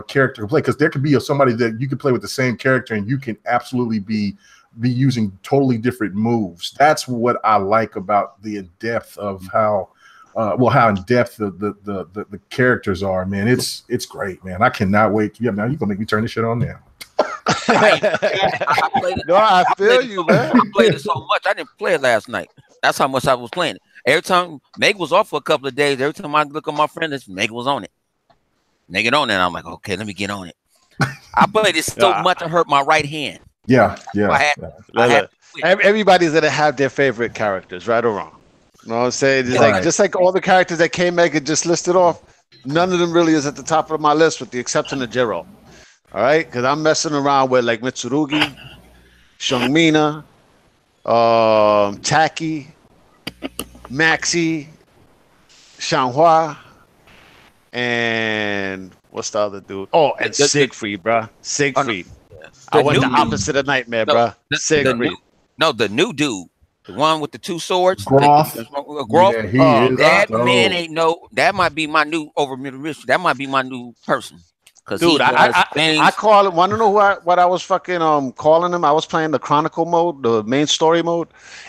character can play. Because there could be somebody that you could play with the same character and you can absolutely be using totally different moves. That's what I like about the depth of how in depth the characters are, man. It's great, man. I cannot wait. Yeah, now you're gonna make me turn this shit on now. I feel you, man. I played it so much. I didn't play it last night. That's how much I was playing it. Every time Meg was off for a couple of days, every time I look at my friend, Meg was on it. Meg it on it. And I'm like, okay, let me get on it. I played it so much I hurt my right hand. Yeah. Everybody's gonna have their favorite characters, right or wrong. You know what I'm saying? Just like all the characters that K-Mega just listed off, none of them really is at the top of my list, with the exception of Jiro. All right, because I'm messing around with like Mitsurugi, Shungmina, Taki, Maxi, Xianghua, and what's the other dude? Oh, and Siegfried, bro. Siegfried. I went the opposite of Nightmare, bro. Siegfried. The new dude. The one with the 2 swords. Groff. Groff. Yeah, that man ain't that might be my new that might be my new person. Dude, I call it. Want to know what I was fucking calling him? I was playing the Chronicle mode, the main story mode,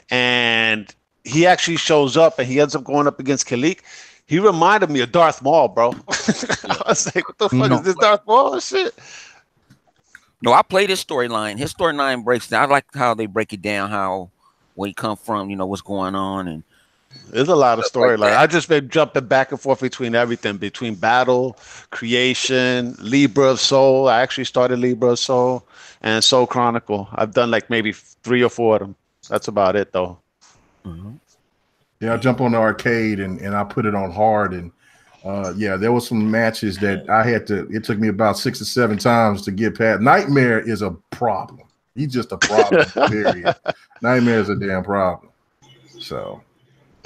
and he actually shows up and he ends up going up against Kalik. He reminded me of Darth Maul, bro. I was like, what the fuck is this Darth Maul shit? No, I played his storyline. His storyline breaks down. I like how they break it down, where he come from, what's going on, and there's a lot of storyline. I just been jumping back and forth between everything, between battle, creation, Libra of Soul. I actually started Libra of Soul and Soul Chronicle. I've done like maybe 3 or 4 of them. That's about it, though. Mm-hmm. Yeah, I jump on the arcade and I put it on hard, and there was some matches that I had to. It took me about 6 or 7 times to get past. Nightmare is a problem. He's just a problem. Period. Nightmare is a damn problem. So.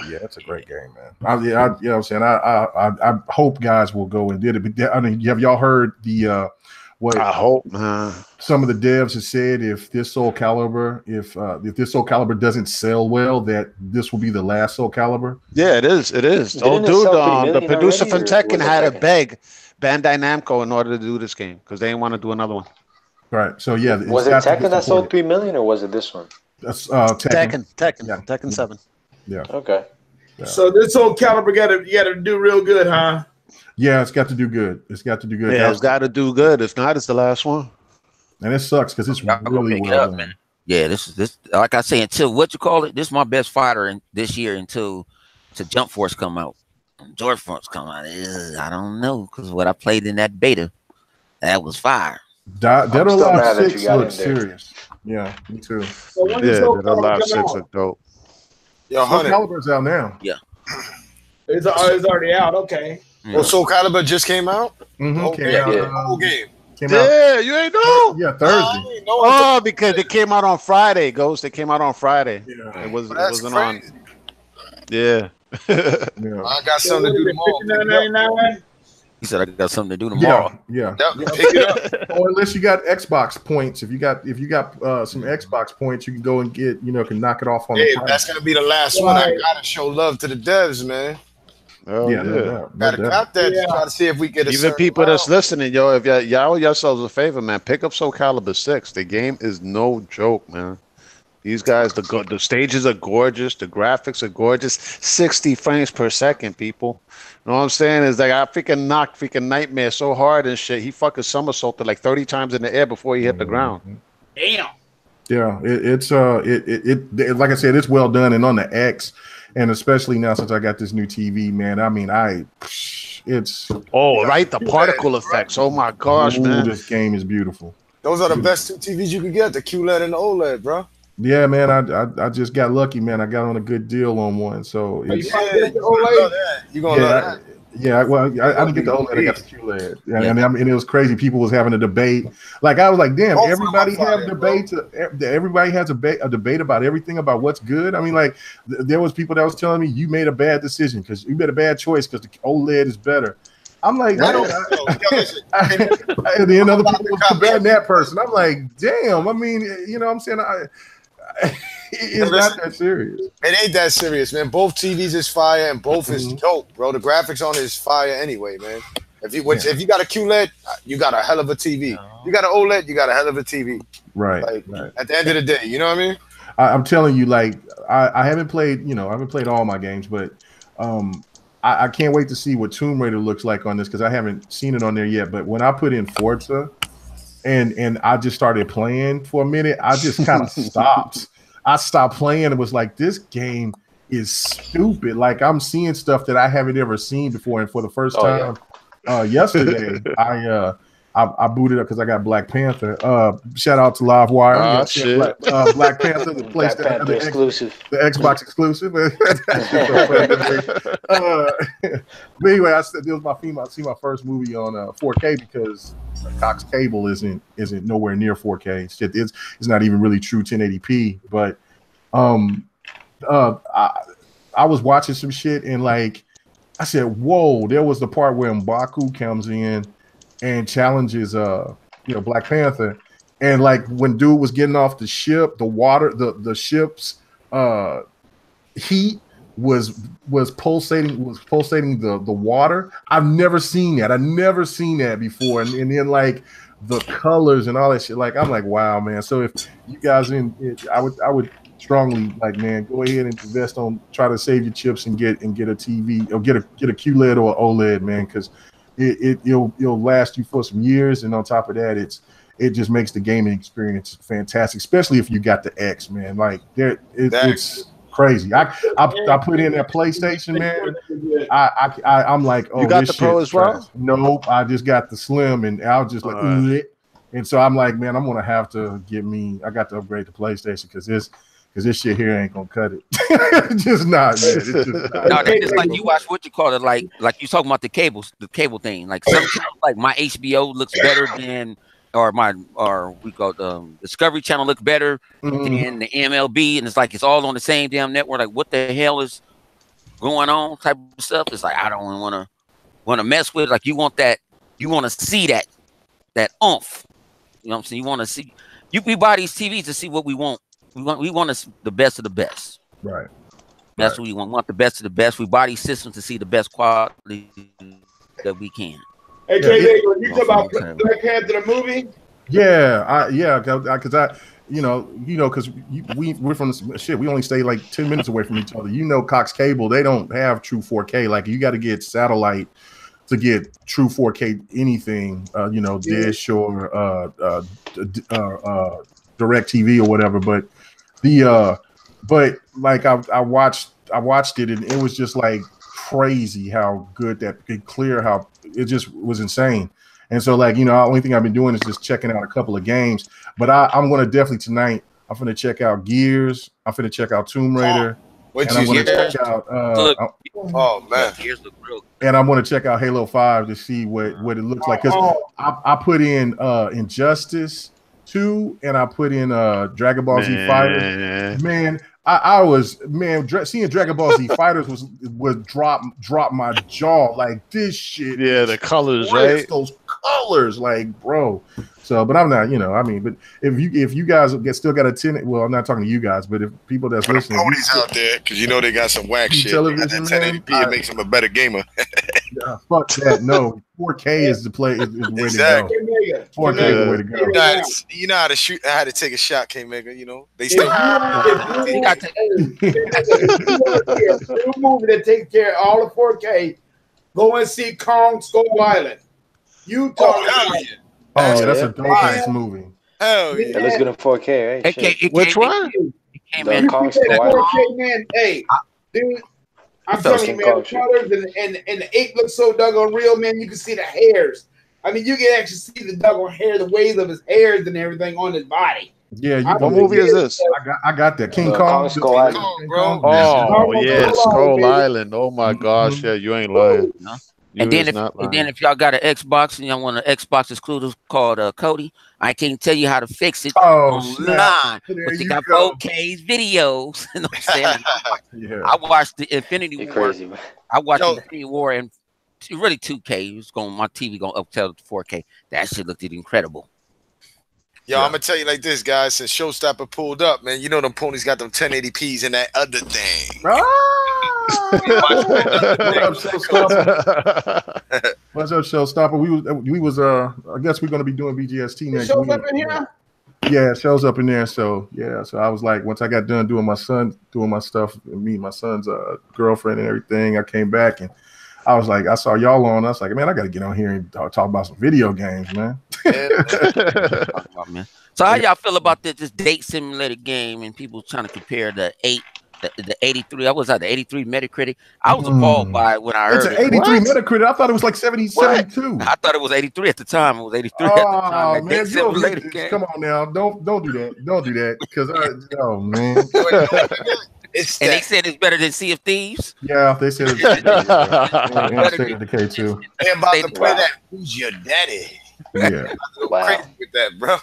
Yeah, it's a great game, man. You know what I'm saying? I hope guys will go and did it. But I mean, have y'all heard the what I hope, man. some of the devs have said, if this Soul Calibur, if this Soul Calibur doesn't sell well, that this will be the last Soul Calibur. Yeah, it is. It is. Didn't Oh, it sell 3 dude, the million producer already, from or Tekken was it had to Tekken? beg Bandai Namco in order to do this game because they didn't want to do another one. Right. So yeah, Was it Tekken that sold 3 million, or was it this one? That's Tekken. Yeah. Tekken 7. Yeah. Okay. Yeah. So this whole caliber got to do real good, huh? Yeah, it's got to do good. It's got to do good. Yeah, it's got to do good. If not, it's the last one. And it sucks because it's Y'all gonna really pick it well up, done. man. Yeah, this like I say, until what you call it, this is my best fighter this year until Jump Force come out. George Force come out. I don't know, because what I played in that beta, that was fire. Dead or still mad Alive that 6 you got looks in there. serious. Yeah, me too. So when Yeah, this whole the Live Calibur 6 come out? look dope. Yo, Soul 100. Calibur's out now. It's already out. Okay. Well, Soul Calibur just came out. Mm-hmm. Okay, Came out. yeah. the whole game. Came out. Yeah, you ain't know. Yeah, Thursday. Oh, because it came out on Friday, Ghost. It came out on Friday. Yeah. It wasn't That's on. crazy. Yeah. Yeah. I got something to do tomorrow. $59.99. He said I got something to do tomorrow. Yeah. Yep, pick it up. Or unless you got Xbox points, if you got some Xbox points, you can go and get, can knock it off on Hey, the price. that's gonna be the last one. I Right. gotta show love to the devs, man. Oh, Yeah, yeah. no doubt. No Gotta doubt. cop that Yeah. to try to see if we get a Even certain people that's amount. listening, yo, if y'all owe yourselves a favor, man, pick up Soul Calibur 6. The game is no joke, man. These guys, the stages are gorgeous, the graphics are gorgeous. 60 frames per second, people. You know what I'm saying? Is like I freaking knocked freaking Nightmare so hard and shit. He fucking somersaulted like 30 times in the air before he hit the ground. Damn. Yeah, it's like I said, it's well done, and on the X, and especially now since I got this new TV, man. I mean, it's Oh, right, the particle effects. Oh my gosh, man. This game is beautiful. Those are the best two TVs you could get, the QLED and the OLED, bro. Yeah, man, I just got lucky, man. I got on a good deal on one, so Are you it's, probably get the You're gonna OLED? love that. You're gonna love that. yeah. Well, I didn't get the OLED, I got the QLED, and it was crazy. People was having a debate. Like I was like, damn, Both everybody of them are have fire, debates. Everybody has a debate about everything about what's good. I mean, like there was people that was telling me you made a bad decision because you made a bad choice because the OLED is better. I'm like, I I don't don't. know. Listen, And then other people was comparing that person. I'm like, damn. I mean, you know what I'm saying? It's not that serious. it ain't that serious, man. Both TVs is fire and both is dope, bro. The graphics on it is fire anyway, man. If you got a QLED, you got a hell of a TV. You got an OLED, you got a hell of a TV. Right. Like Right. at the end of the day, you know what I mean? I'm telling you, like, I haven't played, I haven't played all my games, but I can't wait to see what Tomb Raider looks like on this because I haven't seen it on there yet. But when I put in Forza and I just started playing for a minute, I just kind of stopped. I stopped playing and was like, this game is stupid. Like, I'm seeing stuff that I haven't ever seen before. And for the first time yesterday, I booted up because I got Black Panther. Shout out to Livewire. Ah, Yeah, shit. Black Panther, the Black Panther exclusive. the Xbox exclusive. But anyway, I said this was my first movie on 4K because Cox cable isn't nowhere near 4K. It's not even really true 1080p. But I was watching some shit and like I said, whoa! There was the part where M'Baku comes in and challenges Black Panther, and like when dude was getting off the ship, the water, the ship's heat was pulsating the water. I've never seen that before, and then like the colors and all that shit. Like I'm like, wow, man. So if you guys I would strongly like, man, go ahead and invest on, try to save your chips and get a TV or get a QLED or OLED, man, because it'll last you for some years, and on top of that, it just makes the gaming experience fantastic, especially if you got the X, man. Like it's crazy. I put in that PlayStation, man. I'm like, oh, You got this the Pro shit's as well? trash. Nope, I just got the Slim, and I was just like, "Ugh." And so I'm like, man, I'm gonna have to I got to upgrade the PlayStation because this shit here ain't gonna cut it. It's just not, man. It's just not. No, it's like you watch what you call it, like you talking about the cable thing. Like sometimes, like my HBO looks better than, or we call it, Discovery Channel looks better than the MLB, and it's all on the same damn network. Like what the hell is going on? Type of stuff. It's like I don't want to mess with. Like you want to see that that oomph. You know what I'm saying? You want to see. We buy these TVs to see what we want. We want the best of the best. Right. That's what we want. We want the best of the best. We buy these systems to see the best quality that we can. Hey, Jay, you talk about Black Panther the movie? Yeah, because because we're from the shit. We only stay like 10 minutes away from each other. Cox Cable, they don't have true 4K. Like you got to get satellite to get true 4K anything. Dish or Direct TV or whatever. But I watched it and it was just like crazy how good clear how it just was insane. And so the only thing I've been doing is just checking out a couple of games. But I'm going to definitely tonight. I'm going to check out Gears. I'm going to check out Tomb Raider. What and I'm you going to check out. Oh man! And I'm going to check out Halo 5 to see what it looks like. Because I put in Injustice 2 and I put in Dragon Ball Z Fighters. Man, I was seeing Dragon Ball Z Fighters was drop my jaw like this shit. Yeah, the colors, right? Those colors, like bro. So, but I'm not, but if you guys still got a 10, well, I'm not talking to you guys, but if people that's listening, ponies out there, because they got some whack shit. Television, that 1080p, it makes them a better gamer. Fuck that. No, 4K is the play. Is the way to go. 4K is the way to go. You know how to shoot, how to take a shot, K-Mega. They still. If movie that takes care of all the 4K, go and see Kong Skull Island. Oh, yeah, that's a dope ass movie. Hell yeah. It looks good in 4K, right? Which one? The Kong Skull Island. 4K, man. Hey, dude, I'm telling you, man, the colors and the ape looks so doggone real, man. You can see the hairs. I mean, you can actually see the doggone hair, the waves of his hairs and everything on his body. Yeah, what movie is this? I got that. King Kong. Skull Island. Oh yeah, Skull Island. Oh my gosh, yeah, you ain't lying. And then if y'all got an Xbox and y'all want an Xbox exclusive called Cody, I can't tell you how to fix it online. But they got 4K videos. You know what I'm saying? I watched the Infinity War. Crazy, man. I watched Infinity War and really 2K. My TV going up to 4K. That shit looked incredible. Yo, I'm gonna tell you like this, guys. Since Showstopper pulled up, man, them ponies got them 1080p's and that other thing. What's up, Showstopper? We was I guess we're gonna be doing BGST next week. Up in here? Yeah, it shows up in there. So so I was like, once I got done doing my stuff, meeting my son's girlfriend and everything, I came back and I was like, I saw y'all on. I was like, man, I got to get on here and talk about some video games, man. So how y'all feel about this date simulator game and people trying to compare the 83? I was at the 83 Metacritic. I was appalled by it when I heard it's an 83 Metacritic. I thought it was like 72. I thought it was 83 at the time. It was 83 at the time. Man, come on now. Don't do that. Don't do that. Because man. And they said it's better than Sea of Thieves. Yeah, they said it's better than Decay 2. They about to play that. Who's your daddy? Yeah. Wow. Crazy with that, bro.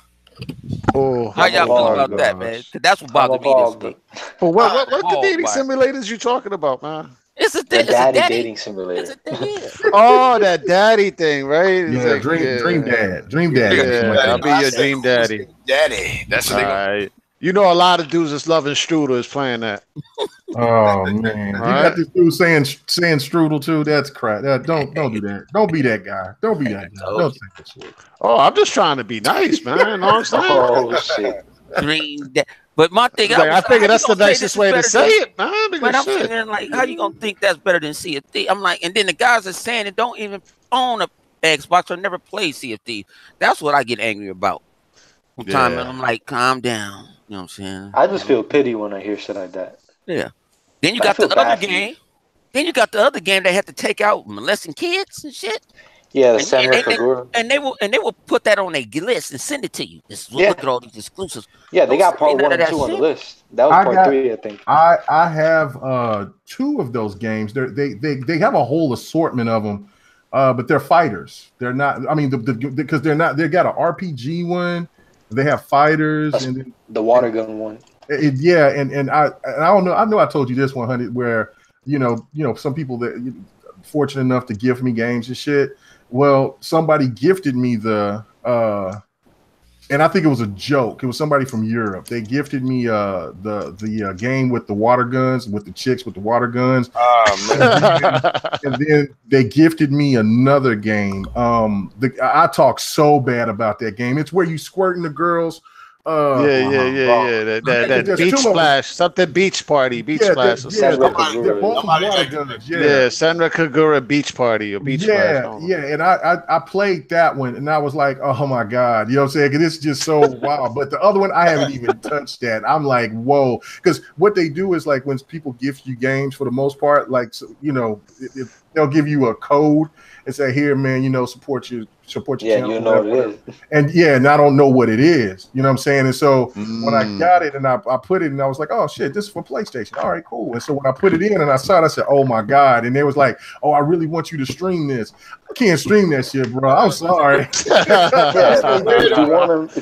Oh, how y'all feel about that, man? Because that's what bothered me. But what the dating simulators you talking about, man? It's a daddy dating simulator. Oh, that daddy thing, right? Yeah, like, dream dad. Yeah, I'll be your dream daddy. Daddy. That's what they right. A lot of dudes that's loving Strudel is playing that. Oh man, you got this dude saying Strudel too. That's crap. Don't do that. Don't be that guy. Don't be that guy. Don't say that shit. Oh, I'm just trying to be nice, man. You know what I'm saying? Dream dad. But my thing, I figure that's the nicest way to say it, man. But I'm saying, like, how you gonna think that's better than Sea of Thieves? I'm like, and then the guys are saying it don't even own a Xbox or never play Sea of Thieves. That's what I get angry about. And I'm like, calm down. You know what I'm saying? I just feel pity when I hear shit like that. Yeah. Then you got the other game. Then you got the other game that had to take out molesting kids and shit. Yeah, the Samurai Kagura. And they will put that on a list and send it to you. Look at all these exclusives. Yeah, they got part 1 and 2 on the list. That was part 3, I think. I have 2 of those games. They have a whole assortment of them, but they're fighters. They're not. I mean, because they're not. They got an RPG one. They have fighters. That's and the water gun one. And I don't know. I know I told you this 100 where some people that fortunate enough to gift me games and shit. Well, somebody gifted me the and I think it was a joke. It was somebody from Europe. They gifted me the game with the water guns, with the chicks with the water guns. And then they gifted me another game. I talk so bad about that game. It's where you squirting the girls. That beach splash, something beach party, beach splash. They're both water guns. Yeah, Senra Kagura beach party or beach splash. And I played that one, and I was like, oh my god, you know what I'm saying? Because it's just so wild. But the other one, I haven't even touched that. I'm like, whoa, because what they do is like when people gift you games, for the most part, like they'll give you a code and say, here, man, support your channel. You know what it is. And I don't know what it is. You know what I'm saying? And so when I got it and I put it and I was like, oh shit, this is for PlayStation. All right, cool. And so when I put it in and I saw it, I said, oh my God. And they was like, oh, I really want you to stream this. I can't stream that shit, bro. I'm sorry. If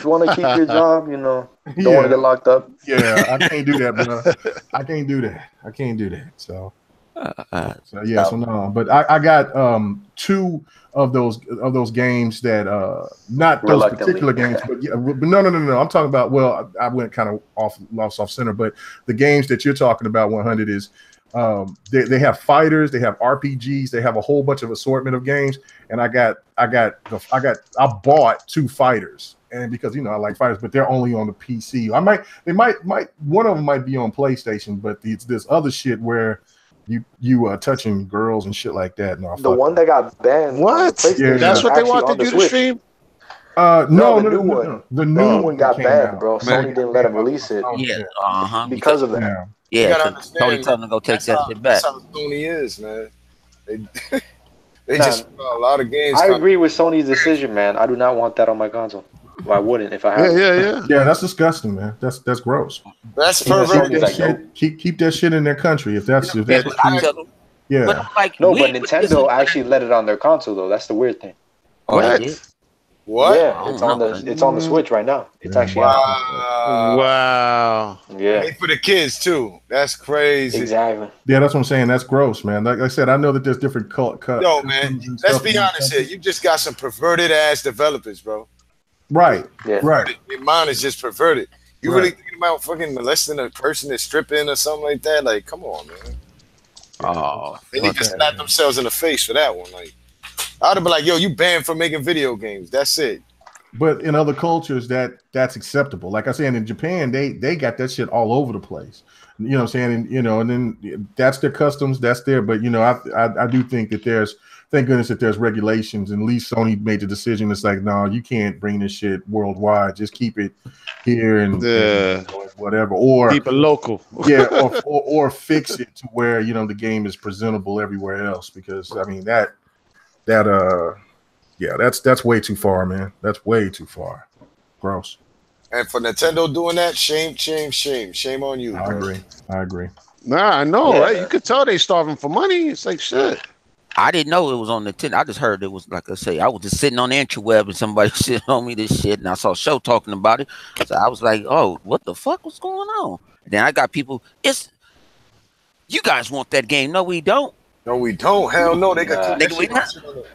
you want to keep your job, don't want to get locked up. Yeah, I can't do that, bro. I can't do that. So no. But I got 2 of those games that not those particular games, but no. I'm talking about. Well, I went kind of off center, but the games that you're talking about, 100 is they have fighters, they have RPGs, they have a whole bunch of assortment of games, and I bought 2 fighters. And because I like fighters, but they're only on the PC. One of them might be on PlayStation, but this other shit where you touching girls and shit like that. No, the one that got banned. What? Yeah, that's what they wanted you to stream. No, the new one. The new one got banned, bro. Sony didn't let him release it. Because of that. Yeah, Tony told him to go take that shit back. That's how Sony is, man. They just a lot of games. I agree with Sony's decision, man. I do not want that on my console. Well, I wouldn't if I had. Yeah, that's disgusting, man. That's gross. That's perverted. Keep that shit in their country if that's But Nintendo actually let it on their console though. That's the weird thing. What? Yeah, it's on the Switch right now. It's actually out. Wow. Yeah. And for the kids too. That's crazy. Exactly. Yeah, that's what I'm saying. That's gross, man. Like I said, I know that there's different cuts. Yo, man, let's be honest here. You just got some perverted ass developers, bro. Right. Yeah. Right. Your mind is just perverted. You really thinking about fucking molesting a person that's stripping or something like that? Like, come on, man. Oh, they need to slap themselves in the face for that one. Like, I'd have been like, yo, you banned from making video games. That's it. But in other cultures, that's acceptable. Like I said, in Japan, they got that shit all over the place. You know what I'm saying? And then that's their customs, that's there. But I do think that thank goodness that there's regulations, and at least Sony made the decision. It's like, no, you can't bring this shit worldwide. Just keep it here and whatever, or keep it local. or fix it to where the game is presentable everywhere else. Because I mean that's way too far, man. That's way too far. Gross. And for Nintendo doing that, shame on you. I agree. Nah, I know, right? You could tell they starving for money. It's like shit. I didn't know it was on Nintendo. I just heard it was, like I say, I was just sitting on the interweb and somebody shit on me this shit, and I saw a show talking about it. So I was like, oh, what the fuck was going on? And then I got people, you guys want that game. No, we don't. No, we don't. Hell no. They got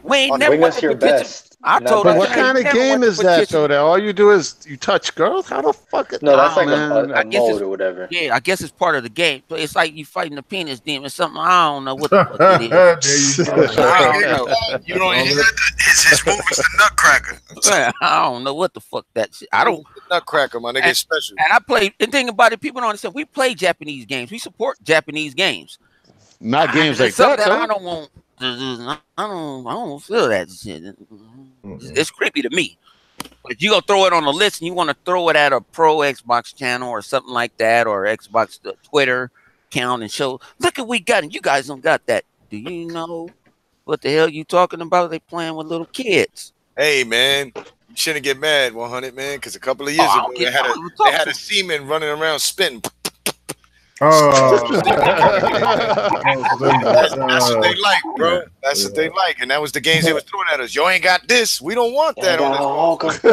we ain't never bring us your best. I told but what kind of game is that, though? That all you do is you touch girls? How the fuck? No, that's like a mode or whatever. Yeah, I guess it's part of the game. But it's like you fighting the penis demon. Something I don't know what the fuck it is. I don't know. You don't hear that? It's his move. It's the Nutcracker. I don't know what the fuck that shit. I don't. Nutcracker, my nigga, special. And I play. The thing about it, people don't understand. We play Japanese games. We support Japanese games. Not games like that. I don't want. I don't feel that shit. It's creepy to me. But if you gonna throw it on the list and you want to throw it at a pro Xbox channel or something like that, or Xbox Twitter account and show, look at we got it. You guys don't got that. Do you know what the hell you talking about? They playing with little kids. Hey man, you shouldn't get mad, 100 man, because a couple of years ago they had a seaman running around spitting. That's what they like, bro. That's what they like, and that was the games they was throwing at us. Yo ain't got this. We don't want that on this.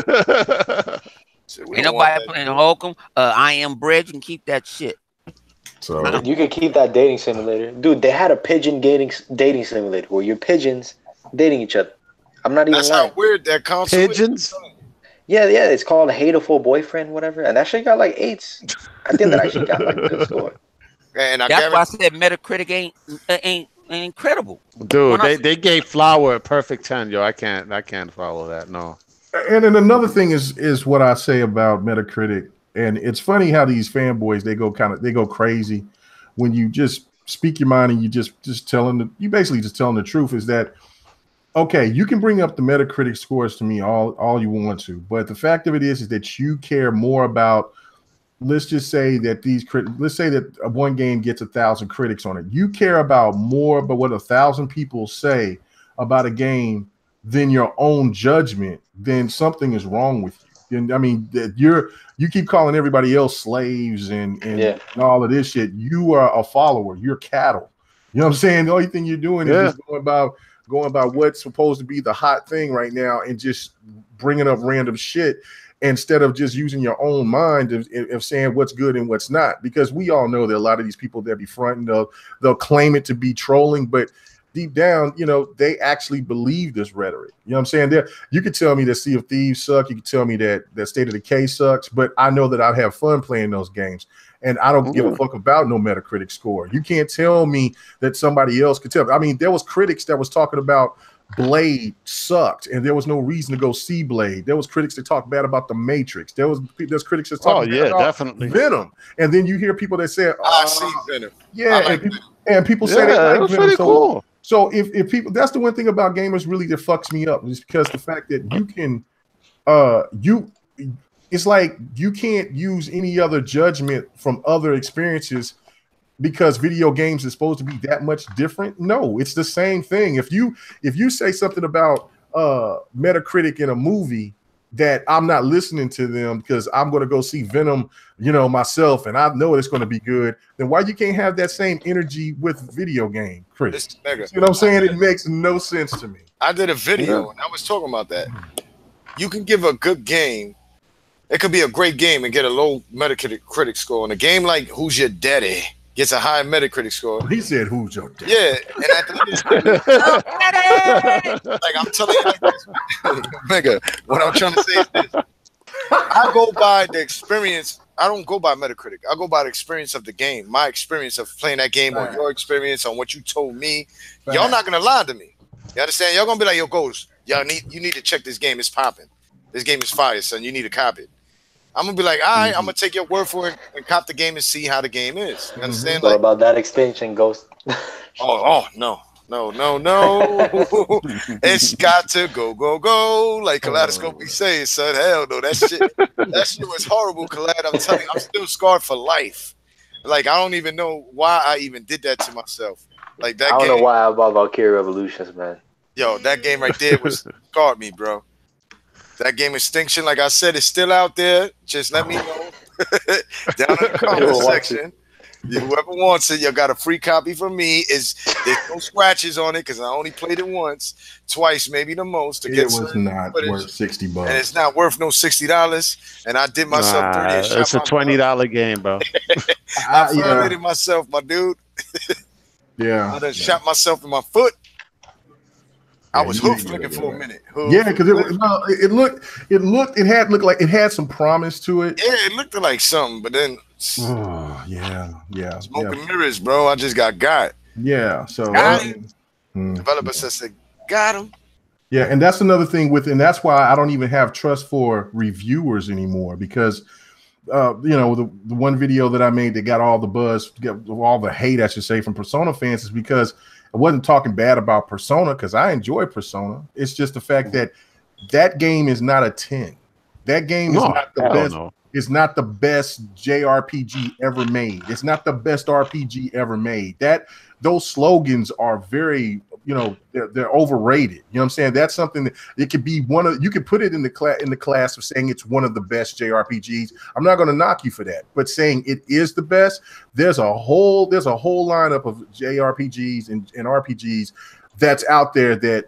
Ain't nobody playing Holcomb. I Am Bread. You can keep that shit. So you can keep that dating simulator, dude. They had a pigeon dating simulator where your pigeons dating each other. I'm not even That's lying. how weird that console pigeons. Yeah, it's called Hateful Boyfriend, whatever. And that shit got like 8s. I think that actually got like a good score. And I That's why I said Metacritic ain't incredible. Dude, they gave Flower a perfect 10, yo. I can't follow that. No. And then another thing is what I say about Metacritic, and it's funny how these fanboys they go crazy when you just speak your mind and you just basically just telling the truth. Is that okay? You can bring up the Metacritic scores to me all you want to, but the fact of it is that you care more about. Let's just say that let's say that one game gets 1,000 critics on it. You care about more about what 1,000 people say about a game than your own judgment. Then something is wrong with you. And I mean, that you keep calling everybody else slaves and all of this shit. You are a follower. You're cattle. You know what I'm saying? The only thing you're doing is just going about what's supposed to be the hot thing right now and just bringing up random shit, instead of just using your own mind of saying what's good and what's not. Because we all know that a lot of these people that be fronting, they'll claim it to be trolling, but deep down, they actually believe this rhetoric. You know what I'm saying? You could tell me that Sea of Thieves suck. You could tell me that State of Decay sucks, but I know that I'd have fun playing those games. And I don't give a fuck about no Metacritic score. You can't tell me that somebody else could tell. I mean, there was critics that was talking about Blade sucked, and there was no reason to go see Blade. There was critics that talked bad about The Matrix. There's critics that talked bad about definitely Venom. And then you hear people that say, I see Venom. Yeah, and people say they like Venom. Pretty cool. So if people, that's the one thing about gamers really that fucks me up, is because the fact that you can, it's like you can't use any other judgment from other experiences because video games is supposed to be that much different. No, it's the same thing. If you say something about Metacritic in a movie that I'm not listening to them because I'm going to go see Venom, myself, and I know it's going to be good, then why you can't have that same energy with video game critics? You know what I'm saying? It makes no sense to me. I did a video and I was talking about that. You can give a good game. It could be a great game and get a low Metacritic score. And a game like Who's Your Daddy gets a high Metacritic score. He said, "Who's your daddy?" Yeah, and at the end of the like I'm telling you like this, nigga. What I'm trying to say is this: I go by the experience. I don't go by Metacritic. I go by the experience of the game. My experience of playing that game, on your experience, on what you told me. Y'all not gonna lie to me. You understand? Y'all gonna be like, "Yo, Ghost, you need to check this game. It's popping. This game is fire, son. You need to cop it." I'm gonna be like, all right, I'm gonna take your word for it and cop the game and see how the game is. You understand? What about that extension, Ghost? oh no. It's got to go. Like Kaleidoscope be saying, son. Hell no, that shit was horrible, Kaleid. I'm telling you, I'm still scarred for life. Like, I don't even know why I even did that to myself. Like that. I don't know why about Valkyrie Revolutions, man. Yo, that game right there was scarred me, bro. That game Extinction, like I said, is still out there. Just let me know down in the comment section. Whoever wants it, you got a free copy from me. There's no scratches on it because I only played it once, twice, maybe the most. To get was not worth $60, and it's not worth no $60. And I did myself dirty. It's a $20 game, bro. I violated myself, my dude. Yeah, I done shot myself in my foot. I was hoof flicking for a minute. Yeah, because it had some promise to it. Yeah, it looked like something, but then smoking mirrors, bro. I just got. Yeah, so developer said, got him. Yeah, and that's another thing and that's why I don't even have trust for reviewers anymore, because the one video that I made that got all the buzz, got all the hate, I should say, from Persona fans is because I wasn't talking bad about Persona, because I enjoy Persona. It's just the fact that game is not a 10. That game is not the best. No. It's not the best JRPG ever made. It's not the best RPG ever made. Those slogans are very, they're overrated. You know what I'm saying? That's something that it could be you could put it in the class of saying it's one of the best JRPGs. I'm not going to knock you for that, but saying it is the best, there's a whole lineup of JRPGs and RPGs that's out there that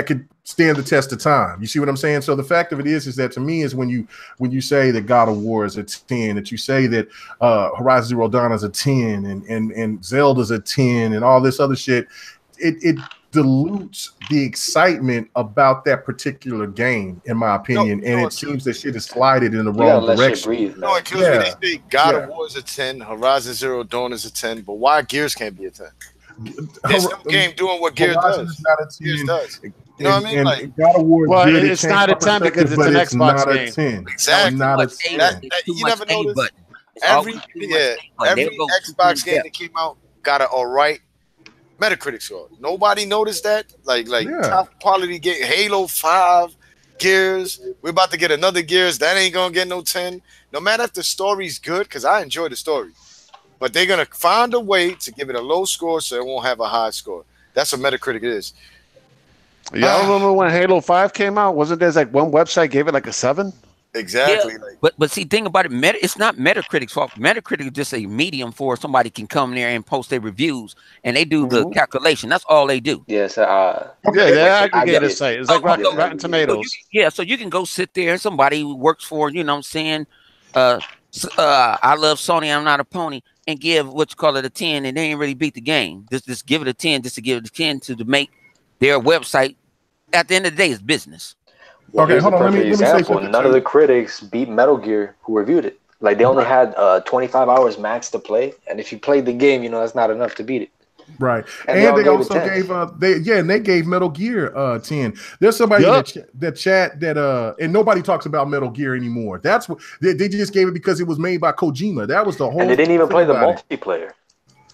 could stand the test of time. You see what I'm saying? So the fact of it is that to me is when you say that God of War is a 10, that you say that Horizon Zero Dawn is a 10 and Zelda's a 10 and all this other shit, dilutes the excitement about that particular game, in my opinion. And it true. seems that shit is slided in the You gotta wrong let shit direction. breathe, No, man. it kills me. Yeah. They say God Yeah. of War is a 10, Horizon Zero Dawn is a 10, but why Gears can't be a 10? There's no game doing what Gears Horizon does. is not a 10. Gears does. You know what I mean? And Like, God of War is Well, good. It it's changed not my a 10 because perspective, it's but an it's Xbox not game. a 10. exactly. Not a It's too 10. much A, it's too You much never A noticed? button. It's Every always too much A button. every They'll go too Xbox game in-depth. that came out got an alright Metacritic score. Nobody noticed that. Like Yeah. top quality game. Halo 5, Gears. We're about to get another Gears. That ain't gonna get no 10. No matter if the story's good, because I enjoy the story. But they're gonna find a way to give it a low score so it won't have a high score. That's what Metacritic is. Y'all remember when Halo 5 came out? Wasn't there like one website gave it like a 7? Exactly. Yeah, Like, but see, thing about it, it's not Metacritic's fault. Metacritic is just a medium for somebody can come there and post their reviews, and they do the calculation. That's all they do. Yes, Yeah, the aggregator it. site. It's like Oh, oh, Rotten Tomatoes. So you can go sit there and somebody who works for, you know what I'm saying, I love Sony, I'm not a pony, and give what you call it a 10, and they ain't really beat the game. Just give it a 10, just to give it a 10 to make their website. At the end of the day, it's business. Well, Okay, here's hold a on, let perfect me say example. something None too. of the critics beat Metal Gear who reviewed it. Like, they only had 25 hours max to play, and if you played the game, you know that's not enough to beat it. Right. And And they they all also gave it gave they gave Metal Gear 10. There's somebody in the chat that and nobody talks about Metal Gear anymore. That's what they just gave it because it was made by Kojima. That was the whole And they didn't even thing play the about it. multiplayer.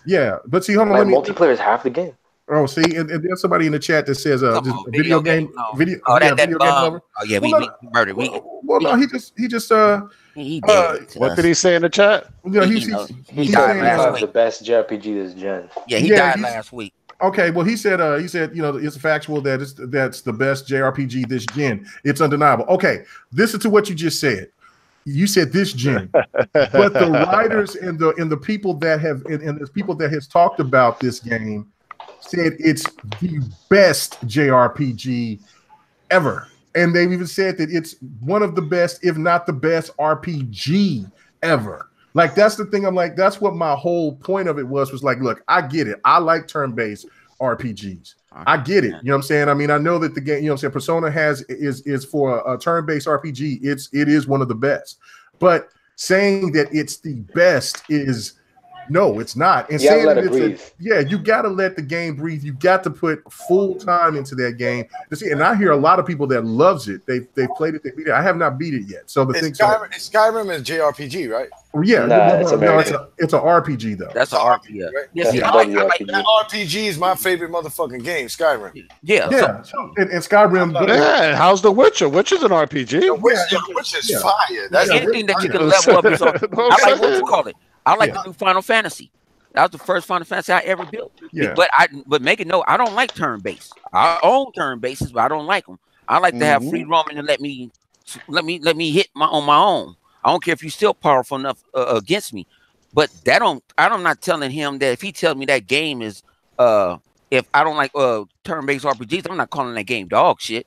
Yeah, but see, hold on, Like, let me multiplayer is half the game. Oh, see, and there's somebody in the chat that says Come just on, video game no. video, Oh, yeah, that video game bomb. lover. Oh yeah, Well, we murdered. Well, no, he just He did. What did he say in the chat? you know, He he's died saying, last week. The best JRPG this gen. Yeah, he Yeah, died he's- last week. okay, well, he said, you know, it's factual that that's the best JRPG this gen. It's undeniable. Okay, listen to what you just said. You said this gen, but the writers and the people that have and the people that has talked about this game said it's the best JRPG ever, and they've even said that it's one of the best, if not the best, RPG ever. Like, that's the thing. I'm like, that's what my whole point of it was like, look, I get it. I like turn-based RPGs. I get it. You know what I'm saying? I mean, I know that the game, you know what I'm saying, Persona is for a turn-based RPG. It is one of the best. But saying that it's the best is no, it's not. And You gotta saying let that it breathe. you got to let the game breathe. You got to put full time into that game to see. And I hear a lot of people that loves it. They've played it. They beat it. I have not beat it yet. So the thing, Skyrim is JRPG, right? yeah, Nah, no, it's no, American. it's an RPG though. That's an RPG. Right? Yes, That's yeah, a I like WRPG. That RPG is my favorite motherfucking game, Skyrim. yeah. Yeah, and Skyrim. Yeah, how's The Witcher? Witcher's an RPG. Which is Yeah. fire. That's Anything that you can Yeah. level up is on. No, I like what sir. you call it. I like Yeah. the new Final Fantasy. That was the first Final Fantasy I ever built. Yeah. But make it know I don't like turn based. I own turn bases, but I don't like them. I like to have free roaming and let me hit on my own. I don't care if you're still powerful enough against me. But I'm not telling him that if he tells me that game is if I don't like turn based RPGs, I'm not calling that game dog shit.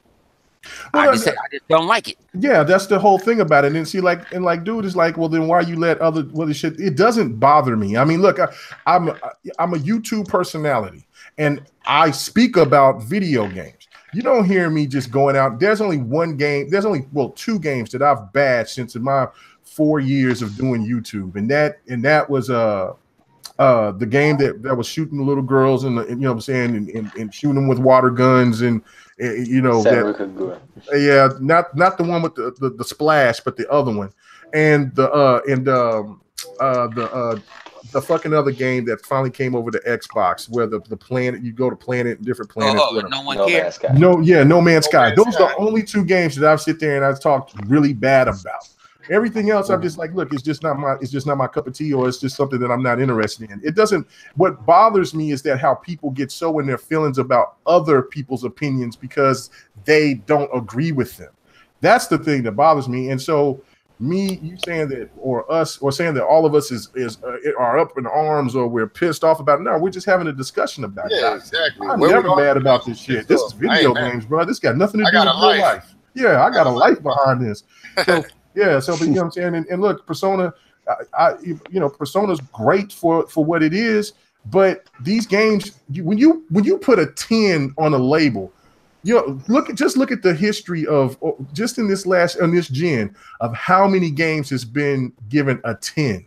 Well, I just don't like it. Yeah, that's the whole thing about it. And see, dude is like, well, then why you let other shit? It doesn't bother me. I mean, look, I'm a YouTube personality, and I speak about video games. You don't hear me just going out. There's only one game. There's only two games that I've bashed since in my 4 years of doing YouTube, and that was the game that was shooting little girls and you know what I'm saying, and shooting them with water guns and you know that. Yeah, not the one with the splash, but the other one, and the fucking other game that finally came over to Xbox, where the planet, you go to planet, different planets. No one cares. No Man's Sky. Those are the only two games that I've sit there and I've talked really bad about. Everything else, I'm just like, look, it's just not my cup of tea, or it's just something that I'm not interested in. It doesn't. What bothers me is that how people get so in their feelings about other people's opinions because they don't agree with them. That's the thing that bothers me. And so, you saying that, or us, or saying that all of us are up in arms, or we're pissed off about it. No, we're just having a discussion about it. Yeah, exactly. I'm never mad about this shit. This is video games, bro. This got nothing to do with real life. Yeah, I got a life behind this. So. Yeah, so but, you know what I'm saying, and look, Persona, Persona's great for what it is, But these games, when you put a 10 on a label, you know, look at the history of just in this gen of how many games has been given a 10.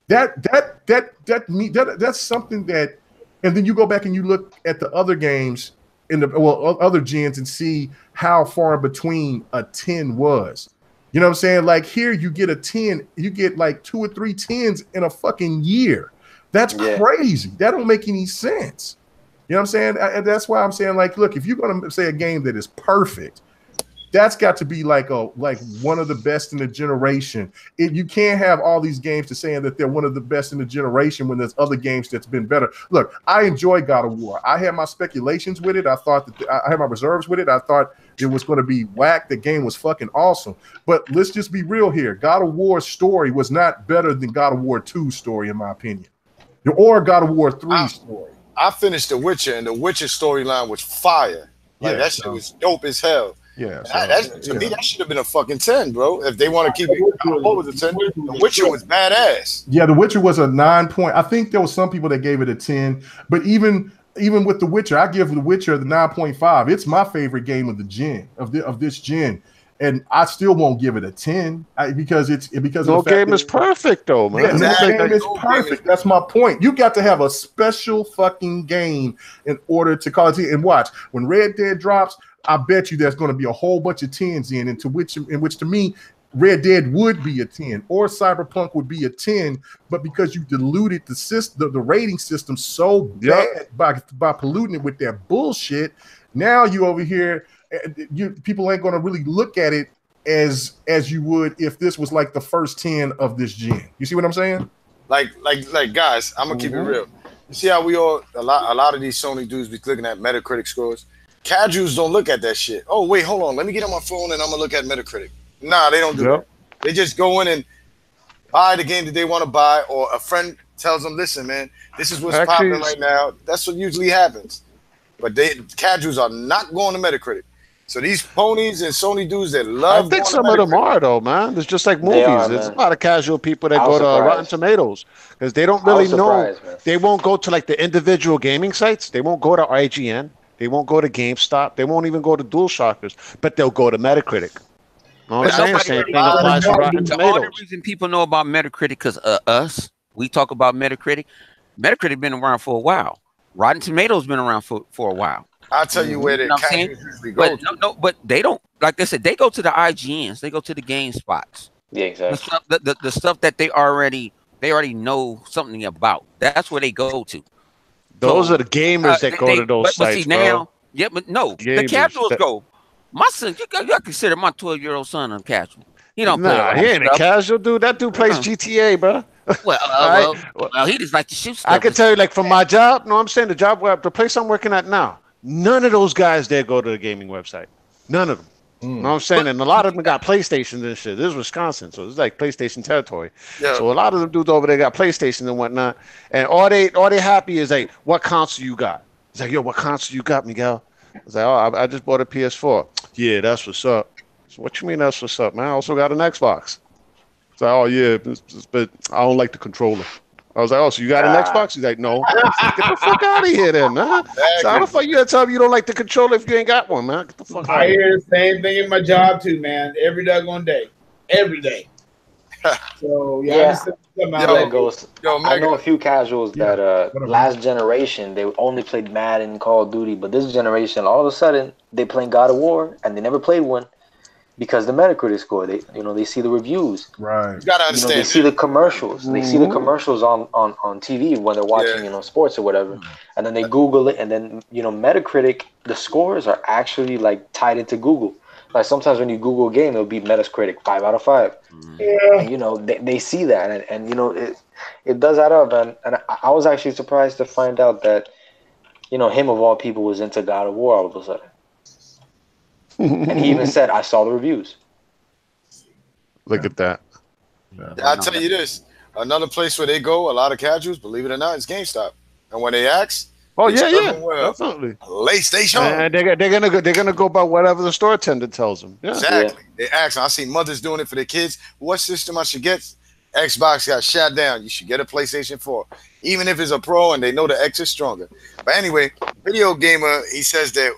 That's something that, and then you go back and you look at the other games in the other gens and see how far between a 10 was. You know what I'm saying? Like here, you get a 10, you get like 2 or 3 10s in a fucking year. That's crazy. That don't make any sense. You know what I'm saying? That's why I'm saying, like, look, if you're gonna say a game that is perfect, that's got to be like one of the best in the generation. You can't have all these games to saying that they're one of the best in the generation when there's other games that's been better. Look, I enjoy God of War. I had my speculations with it. I thought that I had my reserves with it. I thought it was going to be whack. The game was fucking awesome. But let's just be real here. God of War's story was not better than God of War 2's story, in my opinion, or God of War 3's story. I finished The Witcher, and The Witcher storyline was fire. Like that shit was dope as hell. Yeah, to me, that should have been a fucking 10, bro. If they want to keep it, what was a 10? The Witcher was badass. Yeah, The Witcher was a 9 point. I think there was some people that gave it a 10, but even with The Witcher, I give The Witcher the 9.5. It's my favorite game of the gen of this gen. And I still won't give it a 10 because no game is perfect though, man. Yeah, no game is perfect. That's my point. You got to have a special fucking game in order to call it. And watch when Red Dead drops, I bet you there's going to be a whole bunch of 10s in which to me Red Dead would be a 10 or Cyberpunk would be a 10, but because you diluted the rating system so bad by polluting it with that bullshit, now you over here. People ain't going to really look at it as you would if this was like the first 10 of this gen. You see what I'm saying? Like guys, I'm gonna keep it real. You see how we all a lot of these Sony dudes be looking at Metacritic scores. Casuals don't look at that shit. Oh wait, hold on. Let me get on my phone and I'm gonna look at Metacritic. Nah, they don't do that. They just go in and buy the game that they want to buy, or a friend tells them, "Listen, man, this is what's popping right now." That's what usually happens. But casuals are not going to Metacritic. So these ponies and Sony dudes that love. I think some of them are though, man. It's just like movies. There's a lot of casual people that go to Rotten Tomatoes because they don't really know. They won't go to like the individual gaming sites. They won't go to IGN. They won't go to GameStop. They won't even go to DualShockers. But they'll go to Metacritic. You know what I'm saying? Same thing applies to Rotten Tomatoes. The only reason people know about Metacritic because us, we talk about Metacritic. Metacritic been around for a while. Rotten Tomatoes been around for a while. I'll tell you where the casuals usually go. But they don't, like I said, they go to the IGNs, they go to the GameSpots. Yeah, exactly. The stuff that they already know something about. That's where they go to. Those are the gamers that go to those sites. See, now, but no, the casuals go. My son, you consider my 12-year-old son a casual. He don't play. He ain't a casual dude. That dude plays GTA, bro. Well, he just like to shoot stuff. I can tell you, like, from my job. No, I'm saying the place I'm working at now. None of those guys there go to the gaming website. None of them. You know what I'm saying? And a lot of them got PlayStations and shit. This is Wisconsin, so it's like PlayStation territory. Yeah. So a lot of them dudes over there got PlayStation and whatnot. And all they happy is like, what console you got? It's like, yo, what console you got, Miguel? I was like, oh, I just bought a PS4. Yeah, that's what's up. So what you mean that's what's up, man? I also got an Xbox. It's like, oh yeah, but I don't like the controller. I was like, oh, so you got an Xbox? He's like, no. Get the fuck out of here then, man. So how the fuck you gonna tell me you don't like the controller if you ain't got one, man? Get the fuck out. I hear the same thing in my job too, man. Every doggone day. Every day. So I know a few casuals that last generation they only played Madden, Call of Duty, but this generation all of a sudden they playing God of War and they never played one. Because the Metacritic score, they see the reviews. Right. You gotta understand. They see the commercials. They see the commercials on TV when they're watching, sports or whatever. And then they Google it, and then Metacritic, the scores are actually like tied into Google. Like sometimes when you Google a game, it'll be Metacritic 5 out of 5. Yeah. And they see that, and it does add up. And I was actually surprised to find out that him of all people was into God of War all of a sudden. And he even said, I saw the reviews. Look at that. Yeah. I'll tell you this. Another place where they go, a lot of casuals, believe it or not, is GameStop. And when they ask, definitely. PlayStation. And they're gonna go by whatever the store attendant tells them. Yeah. Exactly. They ask. I see mothers doing it for their kids. What system I should get? Xbox got shot down. You should get a PlayStation 4, even if it's a Pro and they know the X is stronger. But anyway, Video Gamer, he says that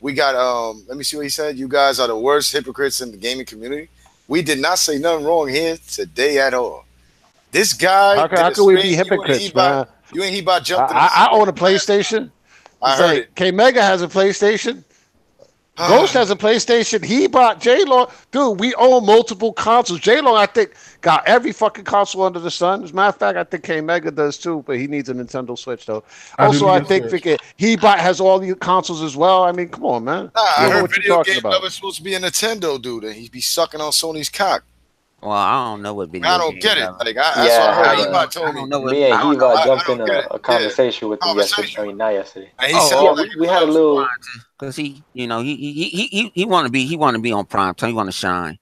we got. Let me see what he said. You guys are the worst hypocrites in the gaming community. We did not say nothing wrong here today at all. This guy. How can we be hypocrites, man? You ain't Hebot jumped. I own a PlayStation. I heard it. K Mega has a PlayStation. Ghost has a PlayStation. He bought J-Lo. Dude, we own multiple consoles. J-Lo, I think, got every fucking console under the sun. As a matter of fact, I think K Mega does too, but he needs a Nintendo Switch though. I think he has all the consoles as well. I mean, come on, man. I heard Video Game Lover's supposed to be a Nintendo dude, and he'd be sucking on Sony's cock. Well, I don't know what video. I don't get it. Like, that's what I heard. Hebot told me. Me and Hebot jumped in a conversation with him yesterday. I mean, not yesterday. And he said, we had a little because he want to be on prime time. He want to shine.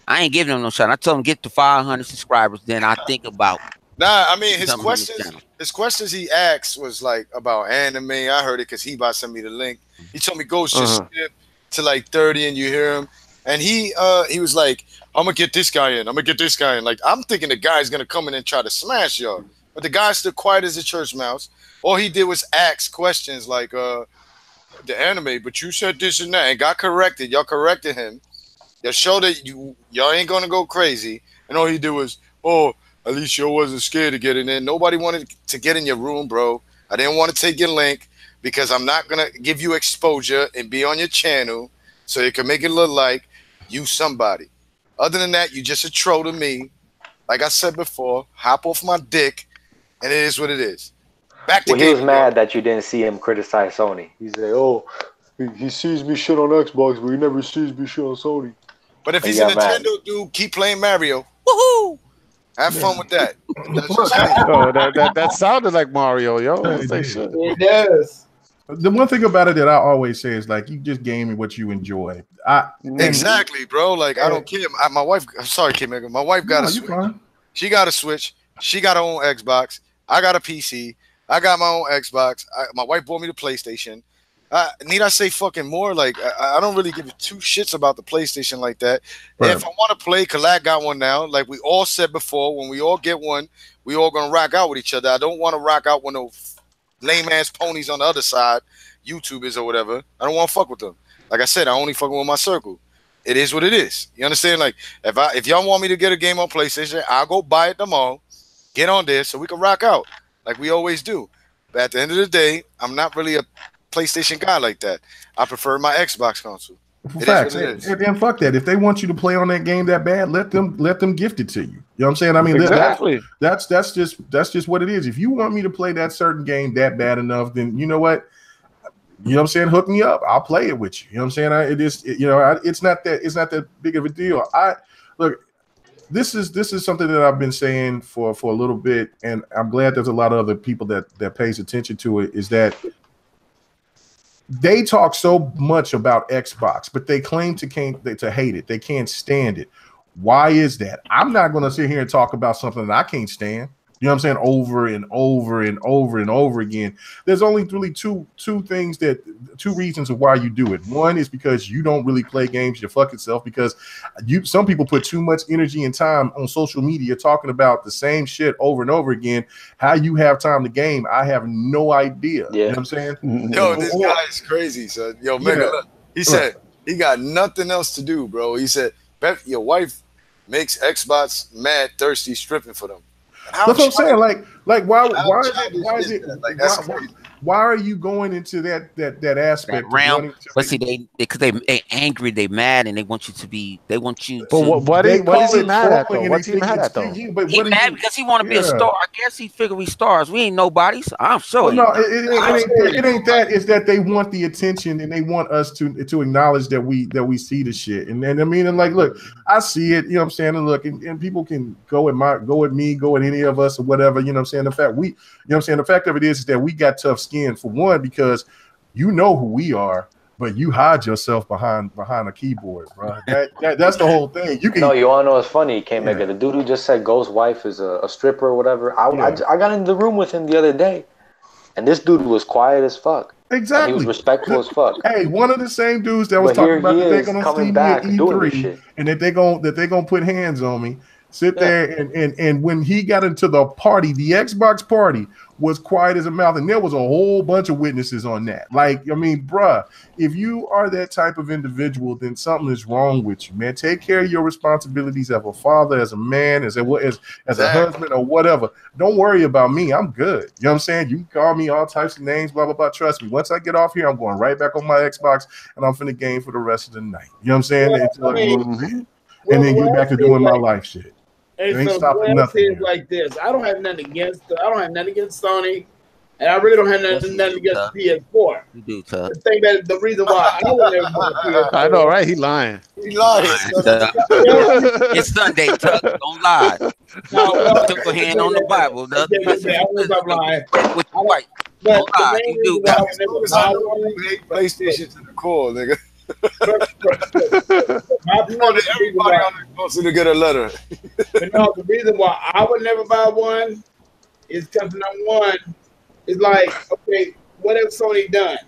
I ain't giving him no shot. I told him get to 500 subscribers, then I think about. Nah, I mean his questions he asked was like about anime. I heard it because Hebot sent me the link. He told me go just skip to like 30 and you hear him. And he was like, I'm gonna get this guy in. I'm gonna get this guy in. Like, I'm thinking the guy's gonna come in and try to smash y'all. But the guy's still quiet as a church mouse. All he did was ask questions like the anime, but you said this and that and got corrected. Y'all corrected him. Y'all showed that y'all ain't gonna go crazy. And all he did was, at least you wasn't scared to get in there. Nobody wanted to get in your room, bro. I didn't want to take your link because I'm not gonna give you exposure and be on your channel so you can make it look like you somebody. Other than that, you just a troll to me. Like I said before, hop off my dick, and it is what it is. Back to he was mad that you didn't see him criticize Sony. He said, he sees me shit on Xbox, but he never sees me shit on Sony. But if he's a Nintendo dude, keep playing Mario. Woohoo! Have fun with that. That sounded like Mario, yo. It does. The one thing about it that I always say is like you just game what you enjoy. Exactly, bro. Like I don't care. My wife. I'm sorry, Kim. My wife got a Switch. She got a Switch. She got her own Xbox. I got a PC. I got my own Xbox. My wife bought me the PlayStation. Need I say fucking more? Like I don't really give two shits about the PlayStation like that. Right. If I want to play, Collat got one now. Like we all said before, when we all get one, we all gonna rock out with each other. I don't want to rock out with no lame ass ponies on the other side, YouTubers or whatever. I don't want to fuck with them. Like I said, I only fucking with my circle. It is what it is. You understand? Like if y'all want me to get a game on PlayStation, I'll go buy it tomorrow, get on there so we can rock out like we always do. But at the end of the day, I'm not really a PlayStation guy like that. I prefer my Xbox console. Facts. And fuck that. If they want you to play on that game that bad, let them gift it to you. You know what I'm saying? I mean, exactly. That's just what it is. If you want me to play that certain game that bad enough, then you know what? You know what I'm saying? Hook me up. I'll play it with you. You know what I'm saying? It's not that big of a deal. Look. This is something that I've been saying for a little bit, and I'm glad there's a lot of other people that pays attention to it. Is that they talk so much about Xbox, but they claim to hate it. They can't stand it. Why is that? I'm not going to sit here and talk about something that I can't stand. You know what I'm saying? Over and over and over and over again. There's only really two reasons of why you do it. One is because you don't really play games your fucking self, because some people put too much energy and time on social media talking about the same shit over and over again. How you have time to game, I have no idea. Yeah. You know what I'm saying? Yo, this guy is crazy, son. Yo, Mega, look, he said he got nothing else to do, bro. He said, bet your wife makes Xbox mad thirsty stripping for them. That's what I'm saying. Like why are you going into that aspect? That realm. But see, because they angry, they mad, and they want you to be. They want you. But what is he mad at though? What's he mad at though? He mad because he want to be a star. I guess he figure we stars. We ain't nobodies. I'm sure. Well, no, it ain't that. It's that they want the attention and they want us to acknowledge that we see the shit. And I mean, and like, look, I see it. You know what I'm saying? And look, and people can go at me, go at any of us or whatever. You know what I'm saying? The fact of it is that we got tough skin for one, because you know who we are, but you hide yourself behind a keyboard, bro. That's the whole thing. You want to know what's funny? K-Mega, the dude who just said Ghost's wife is a stripper or whatever. I got into the room with him the other day, and this dude was quiet as fuck. Exactly. And he was respectful as fuck. Hey, one of the same dudes that was talking about that they're gonna see me at E3 and that they're gonna put hands on me. sit there and when he got into the party, the Xbox party was quiet as a mouth, and there was a whole bunch of witnesses on that. Like, I mean, bruh, if you are that type of individual, then something is wrong with you, man. Take care of your responsibilities as a father, as a man, as a husband, or whatever. Don't worry about me. I'm good. You know what I'm saying? You can call me all types of names, blah, blah, blah. Trust me. Once I get off here, I'm going right back on my Xbox, and I'm finna game for the rest of the night. You know what I'm saying? And then get back to doing my life shit. And so nothing like this. I don't have nothing against Sony, and I really don't have nothing against the PS4. You do, tough. The reason why I would never buy a PS4. I know, right? He lying. He lying. It's Sunday, Tuck. Don't lie. No, took a hand on the Bible. I was lying. With white. But Don't lie. the You main do. reason why I never buy one, PlayStation to the core, nigga. everybody on the closer to get a letter. But no, the reason why I would never buy one is because number one, it's like, okay, what has Sony done?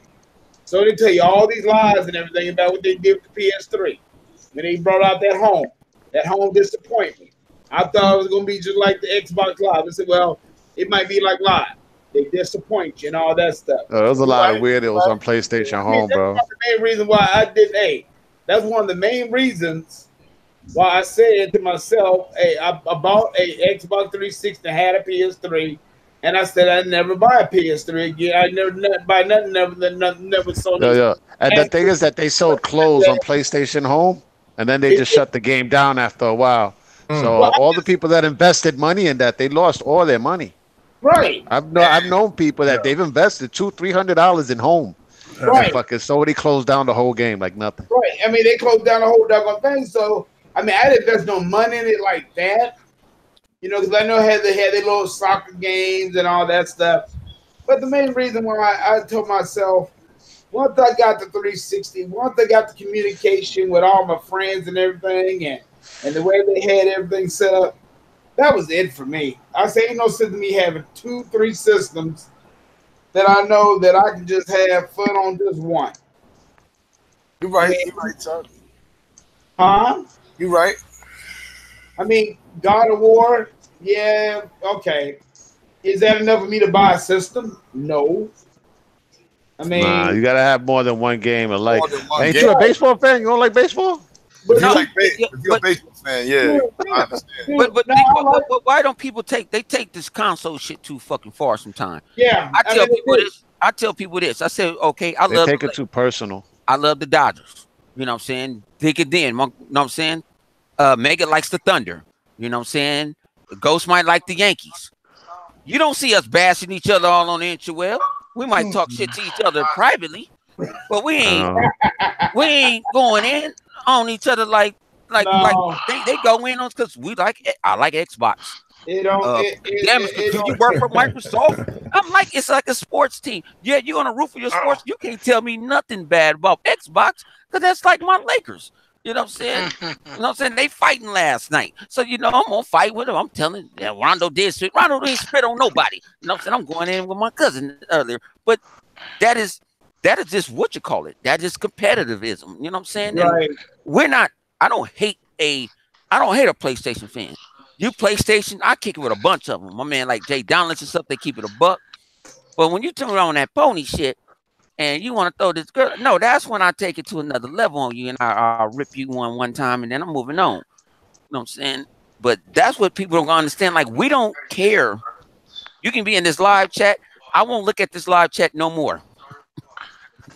Sony tell you all these lies and everything about what they did with the PS3 when they brought out that home disappointment. I thought it was gonna be just like the Xbox Live. I said, well, it might be like Live. They disappoint you and all that stuff. Oh, there was a lot of weirdos on PlayStation Home, bro. That's the main reason why I did. Hey, that's one of the main reasons why I said to myself, "Hey, I bought a Xbox 360, had a PS3, and I said I'd never buy a PS3 again. I never buy nothing, never sold." Yeah. And the thing is that they sold clothes on PlayStation Home, and then they just shut the game down after a while. So all the people that invested money in that, they lost all their money. Right. I've known people that they've invested $200-300 in home. Right. Fucking somebody closed down the whole game like nothing. Right. I mean, they closed down the whole doggone thing. So I mean, I didn't invest no money in it like that. You know, because I know they had their little soccer games and all that stuff. But the main reason why I told myself, once I got the 360, once I got the communication with all my friends and everything, and the way they had everything set up, that was it for me. I say ain't no sense to me having 2-3 systems that I know that I can just have fun on just one. You're right. You're right, Chuck. Huh? You're right. I mean, God of War, yeah, okay. Is that enough for me to buy a system? No. I mean, you gotta have more than one game. Ain't game. you a baseball fan? You don't like baseball? but If no, you're a baseball fan, yeah. I understand. But no, why don't people take this console shit too fucking far sometimes? yeah. I tell mean, people this. I tell people this. I say, okay, They take it too personal. I love the Dodgers. You know what I'm saying? Think it then. You know what I'm saying? Mega likes the Thunder. You know what I'm saying? Ghost might like the Yankees. You don't see us bashing each other all on the interweb. We might talk shit to each other privately, but we ain't going in on each other like they go in on because I like Xbox. It don't. Damn it, do you work for Microsoft? I'm like, it's like a sports team. Yeah, you're gonna root for your sports. You can't tell me nothing bad about Xbox because that's like my Lakers. You know what I'm saying? You know what I'm saying? They fighting last night. So, you know, I'm going to fight with them. I'm telling you, Rondo did spit. Rondo didn't spit on nobody. You know what I'm saying? I'm going in with my cousin earlier. But that is just what you call it. That is competitivism. You know what I'm saying? Right. I don't hate a PlayStation fan. You PlayStation, I kick it with a bunch of them. My man like Jay Downless and stuff, they keep it a buck. But when you turn around that pony shit, and you want to throw this girl, no, that's when I take it to another level on you, and I'll rip you one time, and then I'm moving on. You know what I'm saying? But that's what people don't understand. Like, we don't care. You can be in this live chat. I won't look at this live chat no more.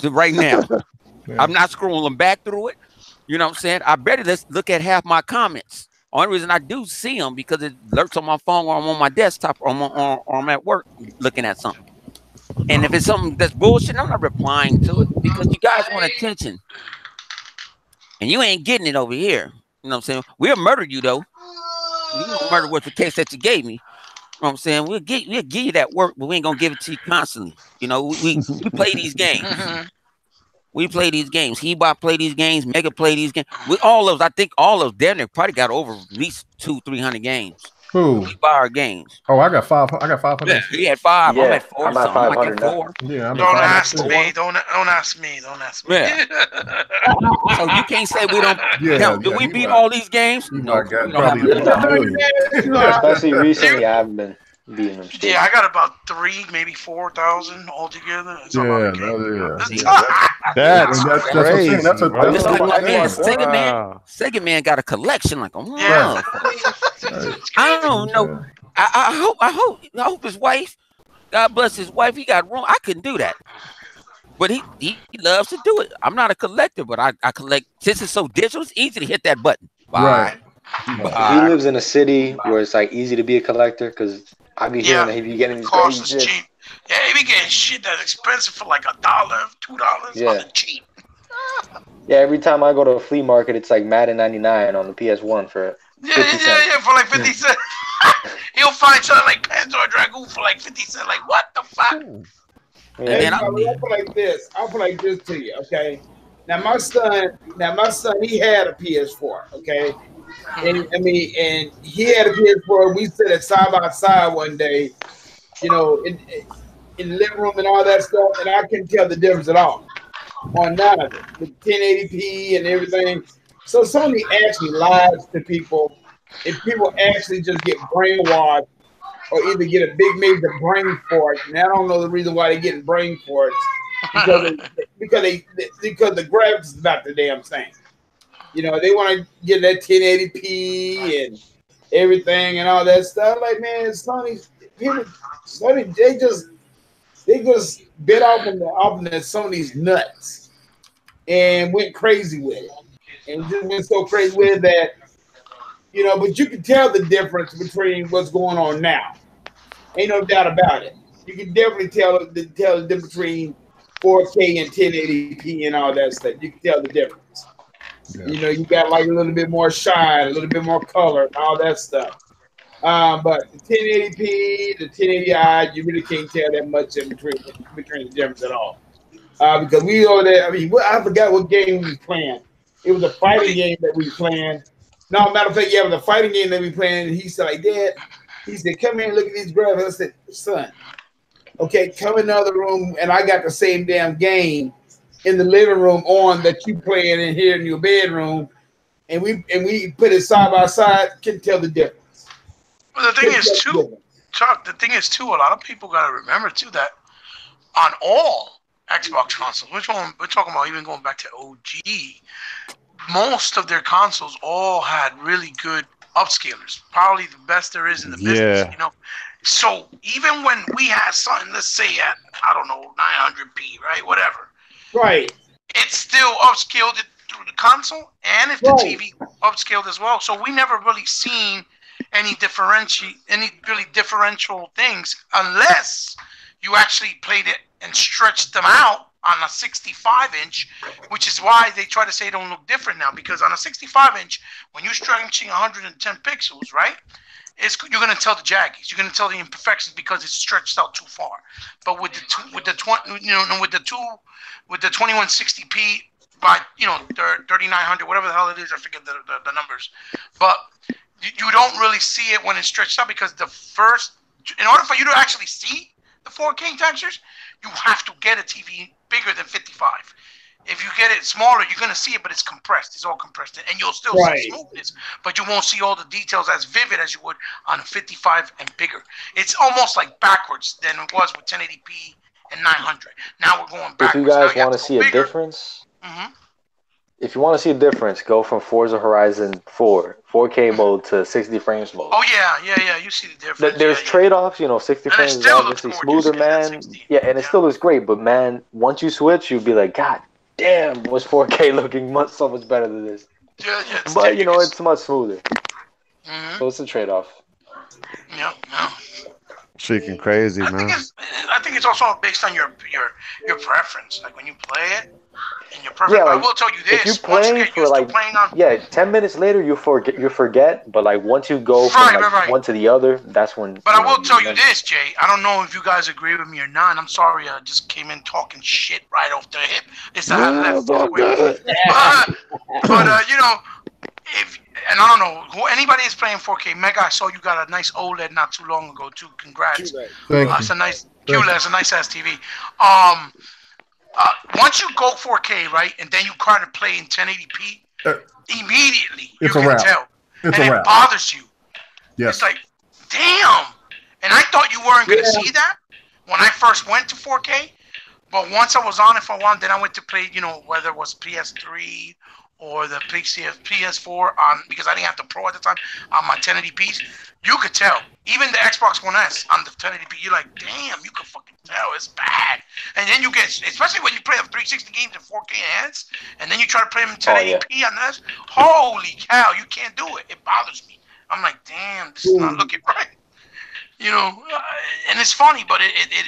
Right now. I'm not scrolling back through it. You know what I'm saying? I better let's look at half my comments. Only reason I do see them because it lurks on my phone or I'm on my desktop or I'm at work looking at something. And if it's something that's bullshit, I'm not replying to it because you guys want attention. And you ain't getting it over here. You know what I'm saying? We'll murder you, though. You don't murder with the case that you gave me. You know what I'm saying? We'll give you that work, but we ain't going to give it to you constantly. You know, we play these games. We play these games. He-Bot play these games. Mega play these games. I think all of them probably got over at least 200-300 games. Who? We buy our games. Oh, I got 5. I got 500. Yeah, he had 5. I'm Yeah, at 4. I'm at Something. I'm like 500 at now. 4. Yeah, I'm Don't at ask 500. me. Don't ask me. Don't ask me. Yeah. So you can't say we don't. Yeah, Now, do yeah, we you beat might- all these games? you No, might got we don't have probably enough. a million. Especially recently, I haven't been beating them. Yeah, I got about 3, maybe 4,000 altogether. It's a lot Yeah, of games. yeah. That's And that's what I'm saying. crazy. That's a bro. Just like my man, Sega man. Wow. Sega man got a collection like a Yeah. motherfucker. I don't know. I hope his wife. God bless his wife. He got room. I couldn't do that. But he loves to do it. I'm not a collector, but I collect. Since it's so digital, it's easy to hit that button. Bye. He Bye. lives in a city where it's like easy to be a collector because I be hearing that he be getting these Cost crazy is shit. cheap. Yeah, he be getting shit that's expensive for like $1, $2 Yeah. on the cheap. Yeah, every time I go to a flea market, it's like Madden 99 on the PS1 for 50 cents. Yeah, for like 50 cents. He'll find something like Panzer Dragoon for like 50 cents. Like, what the fuck? Yeah. Hey, then I'll put like this. I'll put like this to you, okay? Now my son, he had a PS4, okay? And and he had a PS4. We sit side by side one day, you know, in the living room and all that stuff, and I couldn't tell the difference at all on none of it. The 1080p and everything. So Sony actually lies to people, and people actually just get brainwashed or either get a big major brain fart. And I don't know the reason why they're getting brain farts because the graphics is about the damn same. You know, they want to get that 1080p and everything and all that stuff. Like, man, Sony, they just bit off in the Sony's nuts and went crazy with it, and just went so crazy with it that, you know. But you can tell the difference between what's going on now. Ain't no doubt about it. You can definitely tell the difference between 4K and 1080p and all that stuff. You can tell the difference. Yeah. You know, you got like a little bit more shine, a little bit more color, and all that stuff. But the 1080p, the 1080i, you really can't tell that much in between the difference at all. Because we know that. I mean, I forgot what game we was playing. It was a fighting game that we playing. No, matter of fact, yeah, it was a fighting game that we playing. And he said, like, Dad, he said, come here and look at these graphics. I said, son, okay, come in the other room, and I got the same damn game in the living room on that you playing in here in your bedroom, and we put it side by side, can tell the difference. Well, the thing is too, Chuck. The thing is too. A lot of people got to remember too that on all Xbox consoles, we're talking about even going back to OG, most of their consoles all had really good upscalers. Probably the best there is in the business. You know. So even when we had something, let's say at, I don't know, 900p, right? Whatever. Right. It's still upscaled through the console, and if the TV upscaled as well. So we never really seen any really differential things unless you actually played it and stretched them out on a 65-inch, which is why they try to say it don't look different now, because on a 65-inch, when you're stretching 110 pixels, right? You're gonna tell the jaggies, you're gonna tell the imperfections because it's stretched out too far. But with the 2160p by 3900, whatever the hell it is, I forget the numbers. But you don't really see it when it's stretched out, because in order for you to actually see the 4K textures, you have to get a TV bigger than 55. If you get it smaller, you're going to see it, but it's compressed. It's all compressed. And you'll still see smoothness, but you won't see all the details as vivid as you would on a 55 and bigger. It's almost like backwards than it was with 1080p and 900. Now we're going backwards. If you guys want to see a difference, if you want to see a difference, go from Forza Horizon 4, 4K mode to 60 frames mode. Oh, yeah. You see the difference. There's trade-offs, 60 frames is obviously smoother, man. Yeah, and it still looks great, but, man, once you switch, you'll be like, God damn, was 4K looking so much better than this? Yeah. But, it's much smoother. So it's a trade-off. Yeah. Freaking crazy, man. I think it's also based on your preference. Like when you play it and your preference. Yeah, like, I will tell you this: if you once play you get for used to playing on, 10 minutes later you forget. But like once you go from one to the other, that's when. But I will tell you this, Jay. I don't know if you guys agree with me or not. I'm sorry, I just came in talking shit right off the hip. It's left. But and I don't know who anybody is playing 4K. Mega, I saw you got a nice OLED not too long ago too. Congrats. Thank you. It's a nice QLED. It's a nice ass TV. Once you go 4K, right, and then you try to play in 1080p, immediately you can tell, and it bothers you. Yes. It's like, damn. And I thought you weren't gonna see that when I first went to 4K, but once I was on it for a while, then I went to play, whether it was PS3 or the PS4 on, because I didn't have the Pro at the time, on my 1080p's. You could tell. Even the Xbox One S on the 1080p, you're like, damn, you can fucking tell it's bad. And then you get, especially when you play the 360 games in 4K enhanced, and then you try to play them in 1080p on this, holy cow, you can't do it. It bothers me. I'm like, damn, this is not looking right. And it's funny, but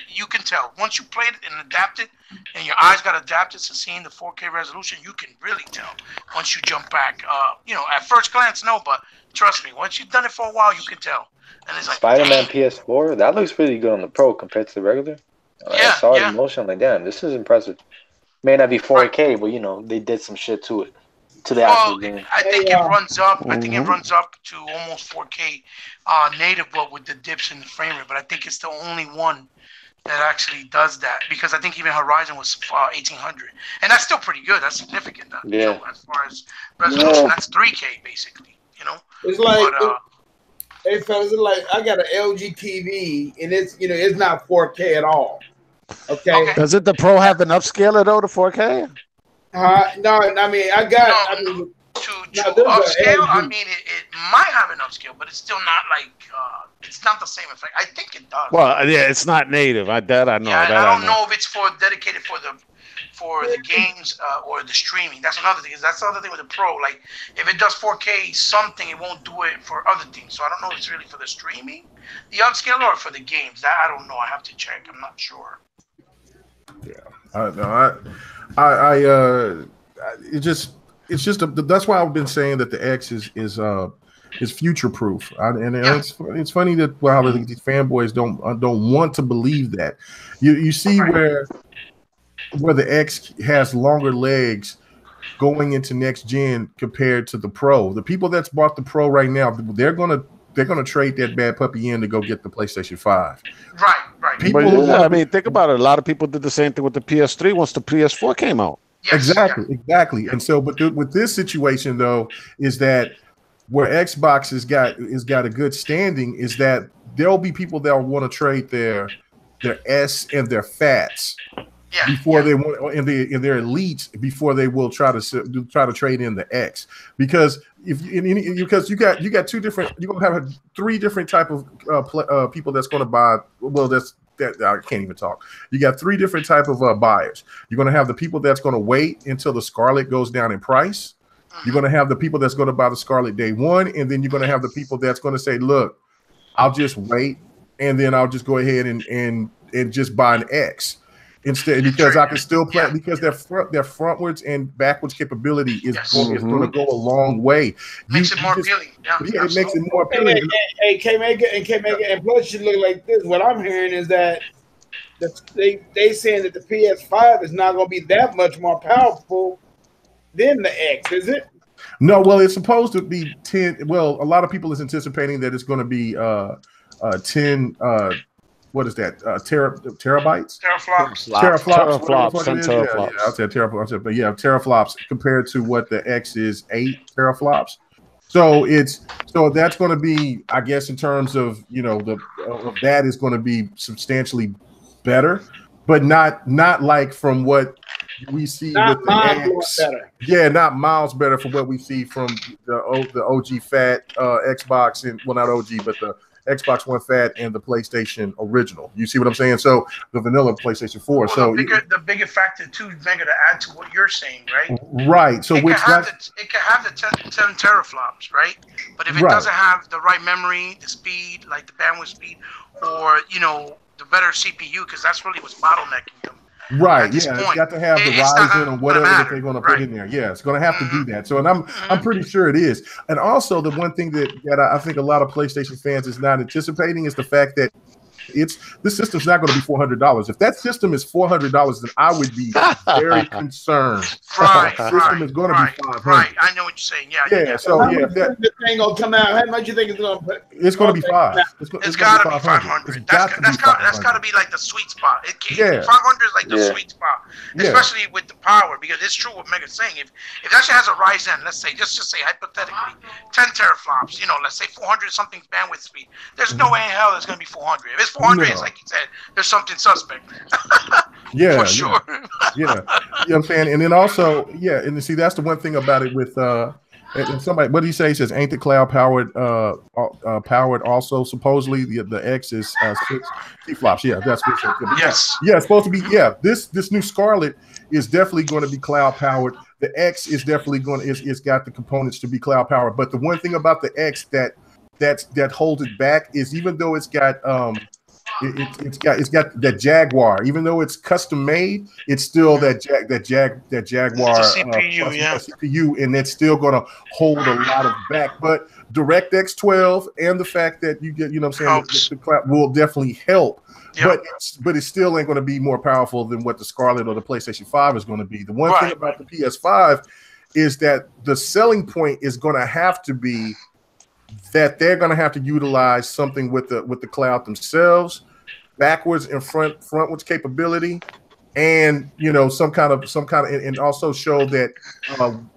you can tell. Once you played it and adapted, and your eyes got adapted to seeing the 4K resolution, you can really tell once you jump back. At first glance, no, but trust me, once you've done it for a while, you can tell. And it's like, Spider-Man PS4, that looks really good on the Pro compared to the regular. I saw it in motion. I'm like, damn, this is impressive. May not be 4K, but they did some shit to it. To the actual game. I think it runs up. I think it runs up to almost 4K native, but with the dips in the frame rate. But I think it's the only one that actually does that, because I think even Horizon was 1800, and that's still pretty good. That's significant. As far as resolution, that's 3K basically. It's like, hey fellas, it's like I got an LG TV, and it's not 4K at all. Okay. Doesn't the Pro have an upscaler though to 4K? No, I mean I got. To upscale, I mean it might have an upscale, but it's still not like it's not the same effect. I think it does. Well, yeah, it's not native. I know. Yeah, I don't know if it's dedicated for the games or the streaming. That's another thing. That's the other thing with the Pro. Like if it does 4K something, it won't do it for other things. So I don't know if it's really for the streaming, the upscale, or for the games. That I don't know. I have to check. I'm not sure. Yeah, it's just that's why I've been saying that the X is future proof, it's funny that these fanboys don't want to believe that. You see where the X has longer legs going into next gen compared to the Pro. The people that's bought the Pro right now, they're gonna trade that bad puppy in to go get the PlayStation 5. Right. Think about it. A lot of people did the same thing with the PS3 once the PS4 came out. Yes. Exactly. And so, but with this situation though, is that where Xbox has got a good standing is that there'll be people that will want to trade their S and their Fats before they want in their elites before they will try to trade in the X, because because you got two different, you're gonna have three different type of people that's going to buy. Well, that I can't even talk. You got three different type of buyers. You're going to have the people that's going to wait until the Scarlet goes down in price. You're going to have the people that's going to buy the Scarlet day one, and then you're going to have the people that's going to say, "Look, I'll just wait, and then I'll just go ahead and just buy an X instead, because I can still play because their frontwards and backwards capability is going to go a long way. Makes it more appealing. It makes it more appealing. Hey, K-Mega, and plus you look like this. What I'm hearing is that they saying that the PS5 is not going to be that much more powerful than the X, is it? No, well, it's supposed to be 10. Well, a lot of people is anticipating that it's going to be 10. What is that? Terabytes? Teraflops. Yeah, I'll say teraflops. But yeah, teraflops compared to what the X is, 8 teraflops. So that's going to be, I guess, in terms of that is going to be substantially better, but not like from what we see with the X. Better. Yeah, not miles better from what we see from the OG fat Xbox, and well, not OG, but the Xbox One Fat and the PlayStation Original. You see what I'm saying? So the vanilla PlayStation 4. Well, so the bigger factor too, Mega, to add to what you're saying, right? Right. So it can have the 10 teraflops, right? But if it doesn't have the right memory, the speed, like the bandwidth speed, or the better CPU, because that's really what's bottlenecking them. Right, yeah, it's got to have the Ryzen or whatever that they're going to put in there. Yeah, it's going to have to do that. So, and I'm pretty sure it is. And also, the one thing that I think a lot of PlayStation fans is not anticipating is the fact that this system's not going to be $400. If that system is $400, then I would be very concerned. Right, the system is going to be $500. Right, I know what you're saying. Yeah. So this thing gonna come out. How much you think it's gonna put? It's going to be $500. It's got to be 500. That's got to be like the sweet spot. 500 is like the sweet spot, especially with the power, because it's true what Mega's saying. If that shit has a Ryzen, let's say, just say hypothetically, 10 teraflops, let's say 400 something bandwidth speed. There's no way in hell it's going to be 400. If it's 400, it's like you said, there's something suspect. For sure. You know what I'm saying? And then also, and see, that's the one thing about it with and somebody, what did he say? He says, ain't the cloud powered also? Supposedly the X is 6 T-flops. Yeah, that's what it said. Yes. Yeah, it's supposed to be. Yeah, this new Scarlet is definitely going to be cloud powered. The X is definitely it's got the components to be cloud powered. But the one thing about the X that holds it back is, even though it's got it's got that Jaguar, even though it's custom made, it's still that Jaguar CPU, and it's still going to hold a lot of back. But DirectX 12 and the fact that you get, the cloud will definitely help. Yep. But it still ain't going to be more powerful than what the Scarlet or the PlayStation 5 is going to be. The one thing about the PS5 is that the selling point is going to have to be that they're going to have to utilize something with the cloud themselves, backwards and frontwards capability, and some kind of and also show that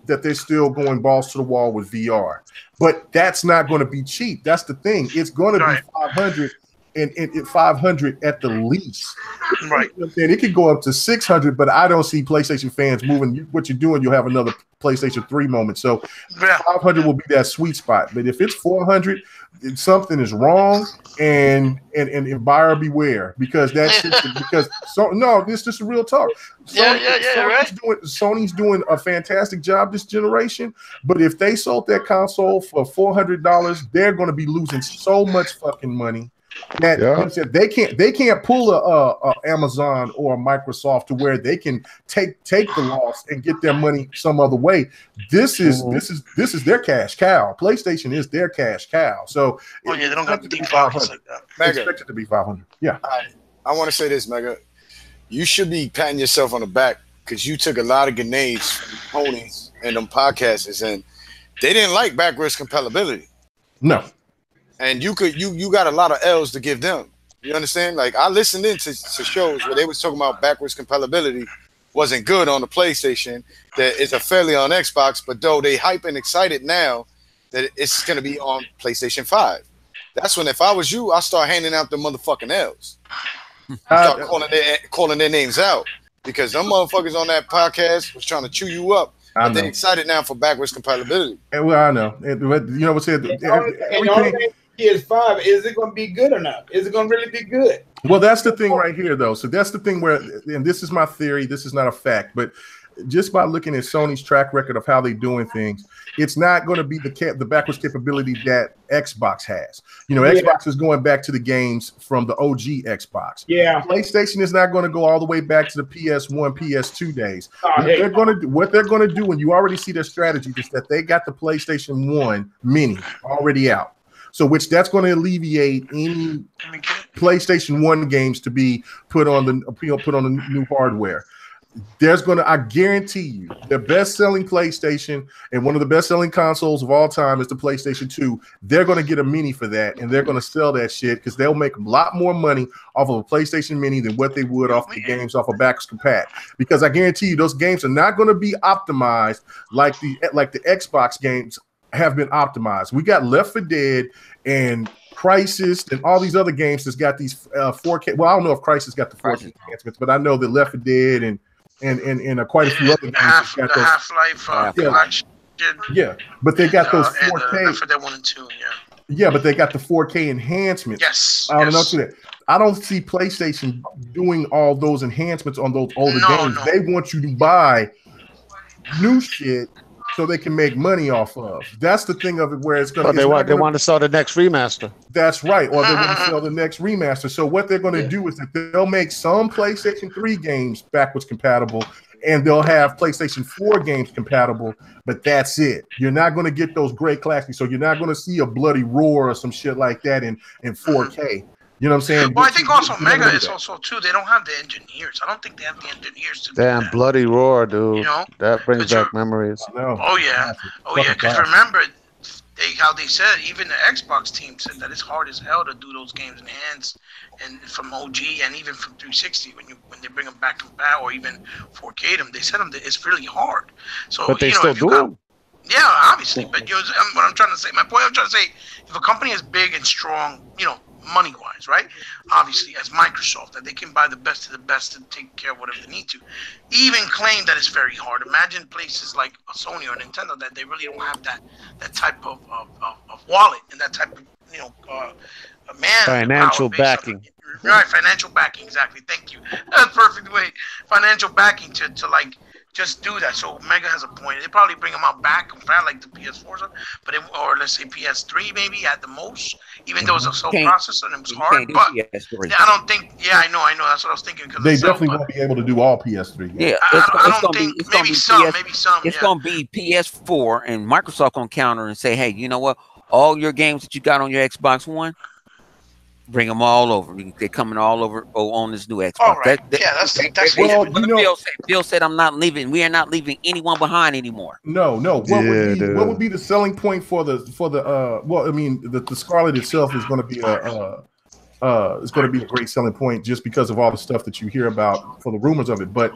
that they're still going balls to the wall with VR. But that's not going to be cheap. That's the thing. It's going to be 500. And 500 at the least. Right. And it could go up to 600, but I don't see PlayStation fans moving. What you're doing, you'll have another PlayStation 3 moment. So 500 will be that sweet spot. But if it's 400, something is wrong, and buyer beware, because that's this is just real talk. Sony's doing a fantastic job this generation, but if they sold that console for $400, they're going to be losing so much fucking money. That they can't pull a Amazon or a Microsoft to where they can take the loss and get their money some other way. This is their cash cow. PlayStation is their cash cow. So they don't have to be 500 like that. Mega, expect it to be 500. Yeah. I want to say this, Mega. You should be patting yourself on the back, because you took a lot of grenades from ponies and them podcasters, and they didn't like backwards compatibility. No. And you got a lot of L's to give them. You understand? Like, I listened into shows where they was talking about backwards compatibility wasn't good on the PlayStation, that it's a failure on Xbox, but though they hype and excited now that it's going to be on PlayStation 5. That's when, if I was you, I start handing out the motherfucking L's. Start calling their names out, because them motherfuckers on that podcast was trying to chew you up. But they're excited now for backwards compatibility. Well, I know. But you know what's it? PS5, is it going to be good or not? Is it going to really be good? Well, that's the thing right here, though. So that's the thing where, and this is my theory, this is not a fact, but just by looking at Sony's track record of how they're doing things, it's not going to be the backwards capability that Xbox has. Xbox is going back to the games from the OG Xbox. Yeah. PlayStation is not going to go all the way back to the PS1, PS2 days. What they're going to do, and you already see their strategy, is that they got the PlayStation 1 Mini already out. So that's going to alleviate any PlayStation 1 games to be put on the new hardware. I guarantee you, the best-selling PlayStation and one of the best-selling consoles of all time is the PlayStation 2. They're going to get a Mini for that, and they're going to sell that shit, because they'll make a lot more money off of a PlayStation Mini than what they would off the games off of backwards compat. Because I guarantee you, those games are not going to be optimized like the Xbox games have been optimized. We got Left 4 Dead and Crisis and all these other games that's got these 4K. Well, I don't know if Crisis got the 4K enhancements, but I know that Left 4 Dead and quite a few other games got those. Half-Life but they got those 4K. Left 4 Dead 1 and 2, yeah, but they got the 4K enhancements. Yes. I don't see PlayStation doing all those enhancements on those older games. No. They want you to buy new shit so they can make money off of. That's the thing of it, where it's going to. They want to sell the next remaster. That's right, or they want to sell the next remaster. So what they're going to do is that they'll make some PlayStation 3 games backwards compatible, and they'll have PlayStation 4 games compatible. But that's it. You're not going to get those great classics. So you're not going to see a Bloody Roar or some shit like that in 4K. You know what I'm saying? Well, I But think you also never Mega do is that. also too. They don't have the engineers. I don't think they have the engineers to do Damn, that. Bloody Roar, dude. You know, That brings 'cause you're- back memories. No. Oh yeah, Fucking because classic. remember, how they said even the Xbox team said that it's hard as hell to do those games in hands, and from OG and even from 360 when they bring them back compat or even 4K them, they said them that it's really hard. So But they you know, still if you do got, them. yeah, obviously, but what I'm trying to say, my point I'm trying to say, if a company is big and strong, you know, money wise, right? Obviously, as Microsoft, that they can buy the best of the best and take care of whatever they need to. Even claim that it's very hard. Imagine places like a Sony or Nintendo that they really don't have that type of wallet and that type of Financial backing. Right, financial backing, exactly. Thank you. That's the perfect way. Financial backing to like just do that. So Mega has a point. They probably bring them out back, like the PS4, but or let's say PS3 maybe at the most. Even though it's a slow processor and it was hard, but I don't think. Yeah, I know. That's what I was thinking. They definitely won't be able to do all PS3 games. Yeah, I don't think. Maybe some. It's gonna be PS4, and Microsoft gonna counter and say, "Hey, you know what? All your games that you got on your Xbox One, bring them all over. They're coming all over on this new Xbox." All right. That's well, Bill said, "I'm not leaving. We are not leaving anyone behind anymore." No. What would be the selling point for the well, I mean, the Scarlet itself is going to be a great selling point just because of all the stuff that you hear about for the rumors of it. But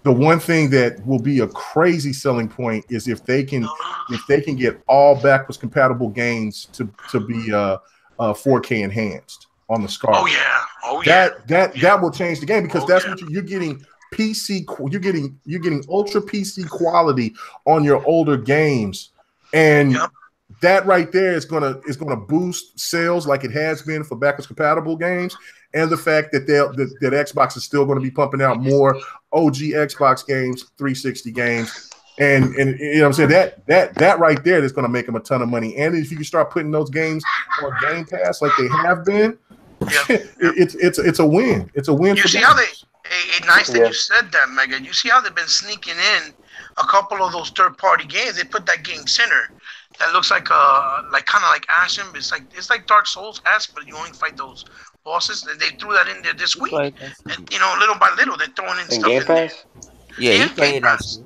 the one thing that will be a crazy selling point is if they can get all backwards compatible games to be 4K enhanced on the Scarlet. That will change the game because that's what you're getting. You're getting ultra PC quality on your older games, and that right there is gonna boost sales like it has been for backwards compatible games, and the fact that that Xbox is still going to be pumping out more OG Xbox games, 360 games, and you know what I'm saying, that right there is going to make them a ton of money. And if you can start putting those games on Game Pass like they have been, it's a win. It's a win. You see how nice that you said that, Mega. You see how they've been sneaking in a couple of those third-party games. They put that game Sinner that looks like kind of like Ashen. It's like Dark Souls-esque, but you only fight those bosses. And they threw that in there this week, and little by little they're throwing in stuff Game in there. Pass? Yeah, you Game Pass.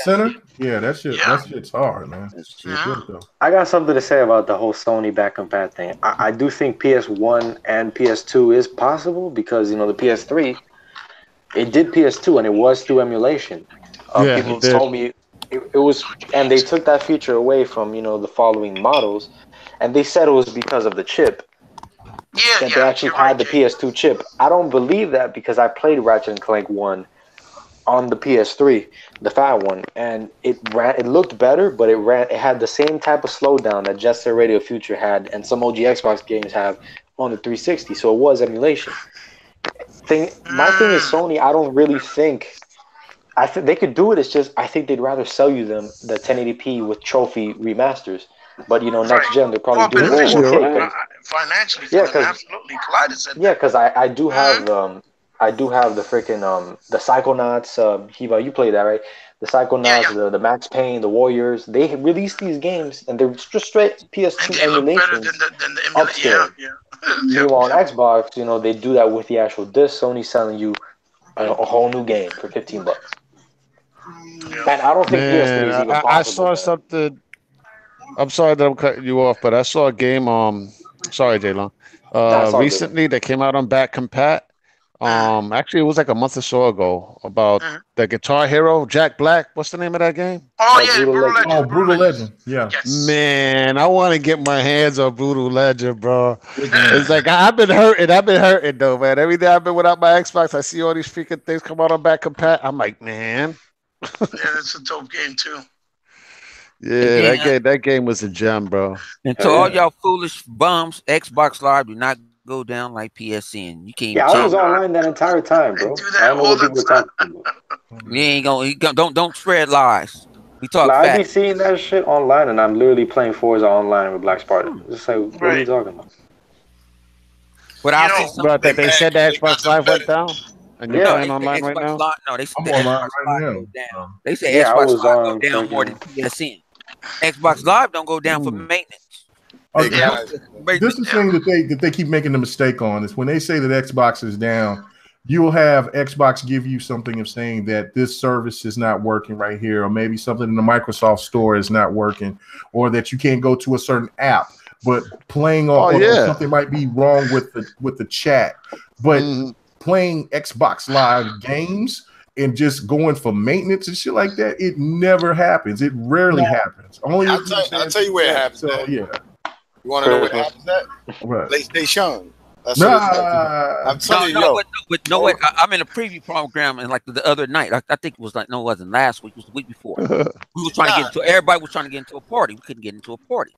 Sinner. Yeah, that shit's hard, man. I got something to say about the whole Sony back compat thing. I do think PS1 and PS2 is possible because the PS3, it did PS2 and it was through emulation. People told me it was, and they took that feature away from the following models, and they said it was because of the chip. That they actually had the PS2 chip. I don't believe that because I played Ratchet and Clank 1 on the PS3, the fat one, and it looked better, but it had the same type of slowdown that Jet Set Radio Future had and some OG Xbox games have on the 360, so it was emulation. My thing is Sony, I don't really think they could do it, it's just I think they'd rather sell you them the 1080p with trophy remasters. But next gen they're probably doing it 4K. Financially, absolutely. Kaleida said because I do have I do have the freaking the Psychonauts. Hiva, you play that, right? The Psychonauts, the Max Payne, the Warriors. They released these games, and they're just straight PS2 emulation. Than the emulation. On Xbox, they do that with the actual disc. Sony's selling you a whole new game for $15. And I don't think PS3 is even possible. I saw something. I'm sorry that I'm cutting you off, but I saw a game. Sorry, Jaylon. Recently, that came out on back compat. Actually, it was like a month or so ago about the Guitar Hero, Jack Black. What's the name of that game? Brutal Legend. Yeah. Yes. Man, I want to get my hands on Brutal Legend, bro. It's like I've been hurting though, man. Every day I've been without my Xbox, I see all these freaking things come out on back compat. I'm like, man. It's a dope game too. Yeah, that game was a gem, bro. And to all y'all foolish bums, Xbox Live do not go down like PSN. You can't. I was online that entire time, bro. I don't know what people were talking about. We ain't gonna don't spread lies. We talk. I be seeing that shit online, and I'm literally playing Forza online with Black Sparta. It's like, what are you talking about? But I say something. But they said that Xbox Live went down. And you're playing online right now? No, they said I'm online right now. They say Xbox Live go down more than PSN. Xbox Live don't go down for maintenance. They Yeah. got it. This is the thing that they keep making the mistake on is when they say that Xbox is down, you will have Xbox give you something of saying that this service is not working right here, or maybe something in the Microsoft store is not working, or that you can't go to a certain app. But playing on or something might be wrong with the chat. But playing Xbox Live games and just going for maintenance and shit like that, it never happens. It rarely happens. Only I'll tell you where it happens. So, yeah. You want to know what happens at? Right. PlayStation. That's what I'm telling you. I'm in a preview program, and like the other night, I think it was like, no, it wasn't last week. It was the week before. We were trying to get into. Everybody was trying to get into a party. We couldn't get into a party.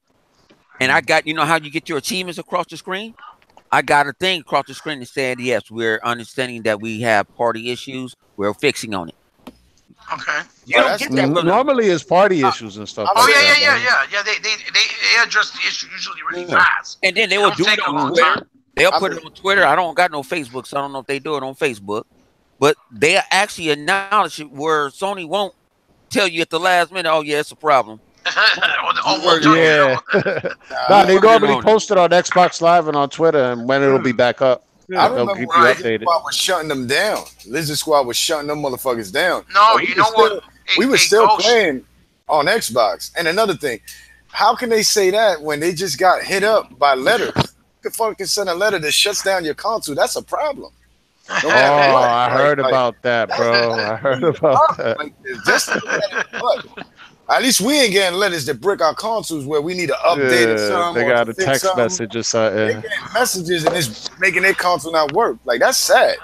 And I got, you know how you get your achievements across the screen? I got a thing across the screen that said, yes, we're understanding that we have party issues. We're fixing on it. Okay. You don't get that. Normally it's party issues and stuff. Oh, yeah. They address the issue usually really fast. And then they will do it on Twitter. They'll put it on Twitter. I don't got no Facebook, so I don't know if they do it on Facebook. But they actually acknowledge it where Sony won't tell you at the last minute, oh, yeah, it's a problem. They normally post it on Xbox Live and on Twitter, and when it'll be back up. I remember when Lizard Squad was shutting them down. Lizard Squad was shutting them motherfuckers down. No, you know what? We were still playing on Xbox. And another thing, how can they say that when they just got hit up by letters? You could fucking send a letter that shuts down your console. That's a problem. No I heard about that, bro. I heard about that. Like, just at least we ain't getting letters that brick our consoles where we need to update it. They got a text message or something. They getting messages and it's making their console not work. Like, that's sad.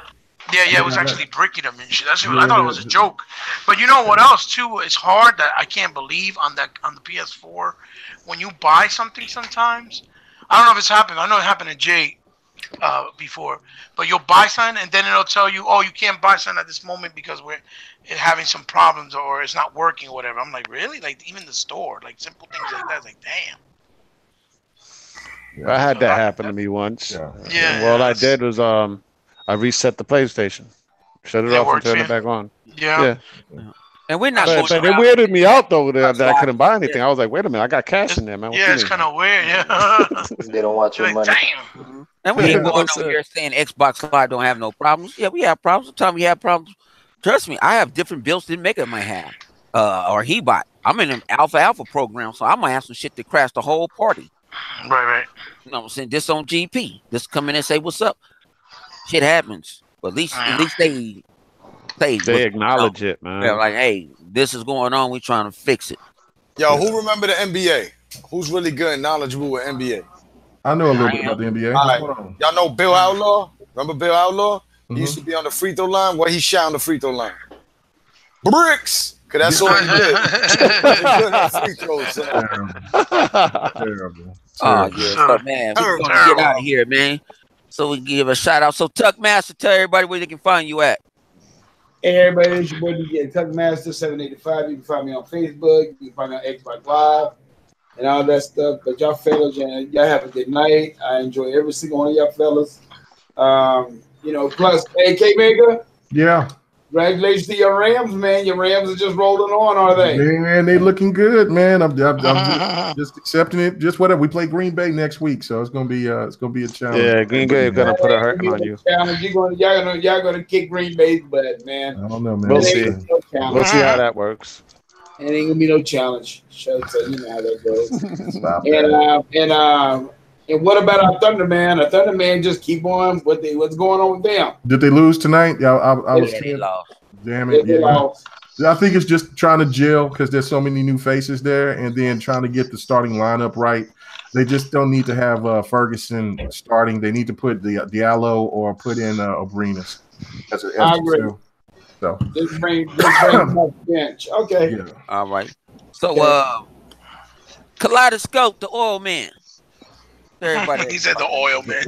Yeah, it was actually bricking them and shit. I thought it was a joke. But you know what else too? It's hard that I can't believe on the PS4 when you buy something sometimes. I don't know if it's happened. I know it happened to Jay before, but you'll buy something and then it'll tell you, oh, you can't buy something at this moment because we're having some problems or it's not working or whatever. I'm like, really? Like, even the store, like simple things like that. It's like, damn. I had that happen to me once. Yeah. Well, all I did was I reset the PlayStation, shut it off, and turn it back on. Yeah. And we're not. But it weirded me out though that I couldn't buy anything. I was like, wait a minute, I got cash in there, man. It's kind of weird. Yeah. They don't want your money. Damn. And we ain't going over here saying Xbox Live don't have no problems. Yeah, we have problems. Sometimes we have problems. Trust me, I have different builds than Mega might have, or he bought. I'm in an alpha program, so I might have some shit to crash the whole party. Right. You know what I'm saying? This on GP. Just come in and say what's up. Shit happens, but at least they acknowledge it, man. They're like, hey, this is going on. We trying to fix it. Yo, who remember the NBA? Who's really good and knowledgeable with NBA? I know a little bit about the NBA. All right. Y'all know Bill Outlaw? Remember Bill Outlaw? He used to be on the free throw line. What he shot on the free throw line? Bricks! Because that's all he did. Good on free throws, Terrible. Oh, yeah. But man, we're going to get out of here, man. So we give a shout out. So Tuck Master, tell everybody where they can find you at. Hey everybody, it's your boy DJ Tuck Master 785. You can find me on Facebook. You can find me on Xbox Live and all that stuff. But y'all fellas, y'all have a good night. I enjoy every single one of y'all fellas. Plus, hey K-Mega. Yeah. Congratulations to your Rams, man. Your Rams are just rolling on, are they? Man, they looking good, man. I'm just accepting it. Just whatever. We play Green Bay next week, so it's gonna be a challenge. Yeah, Green Bay is gonna put a hurting on you. Y'all gonna kick Green Bay's butt, man. I don't know, man. We'll see. We'll see how that works. It ain't gonna be no challenge. So you know how that goes. And what about our Thunder Man? Our Thunder Man just keep on. What's going on with them? Did they lose tonight? Yeah, I was. They lost. Damn it! Yeah. I think it's just trying to gel because there's so many new faces there, and then trying to get the starting lineup right. They just don't need to have Ferguson starting. They need to put the Diallo or put in Abrinas. I agree. So just bring the bench. Okay. Yeah. All right. So Kaleidoscope, the oil man. Everybody. He said the oil man.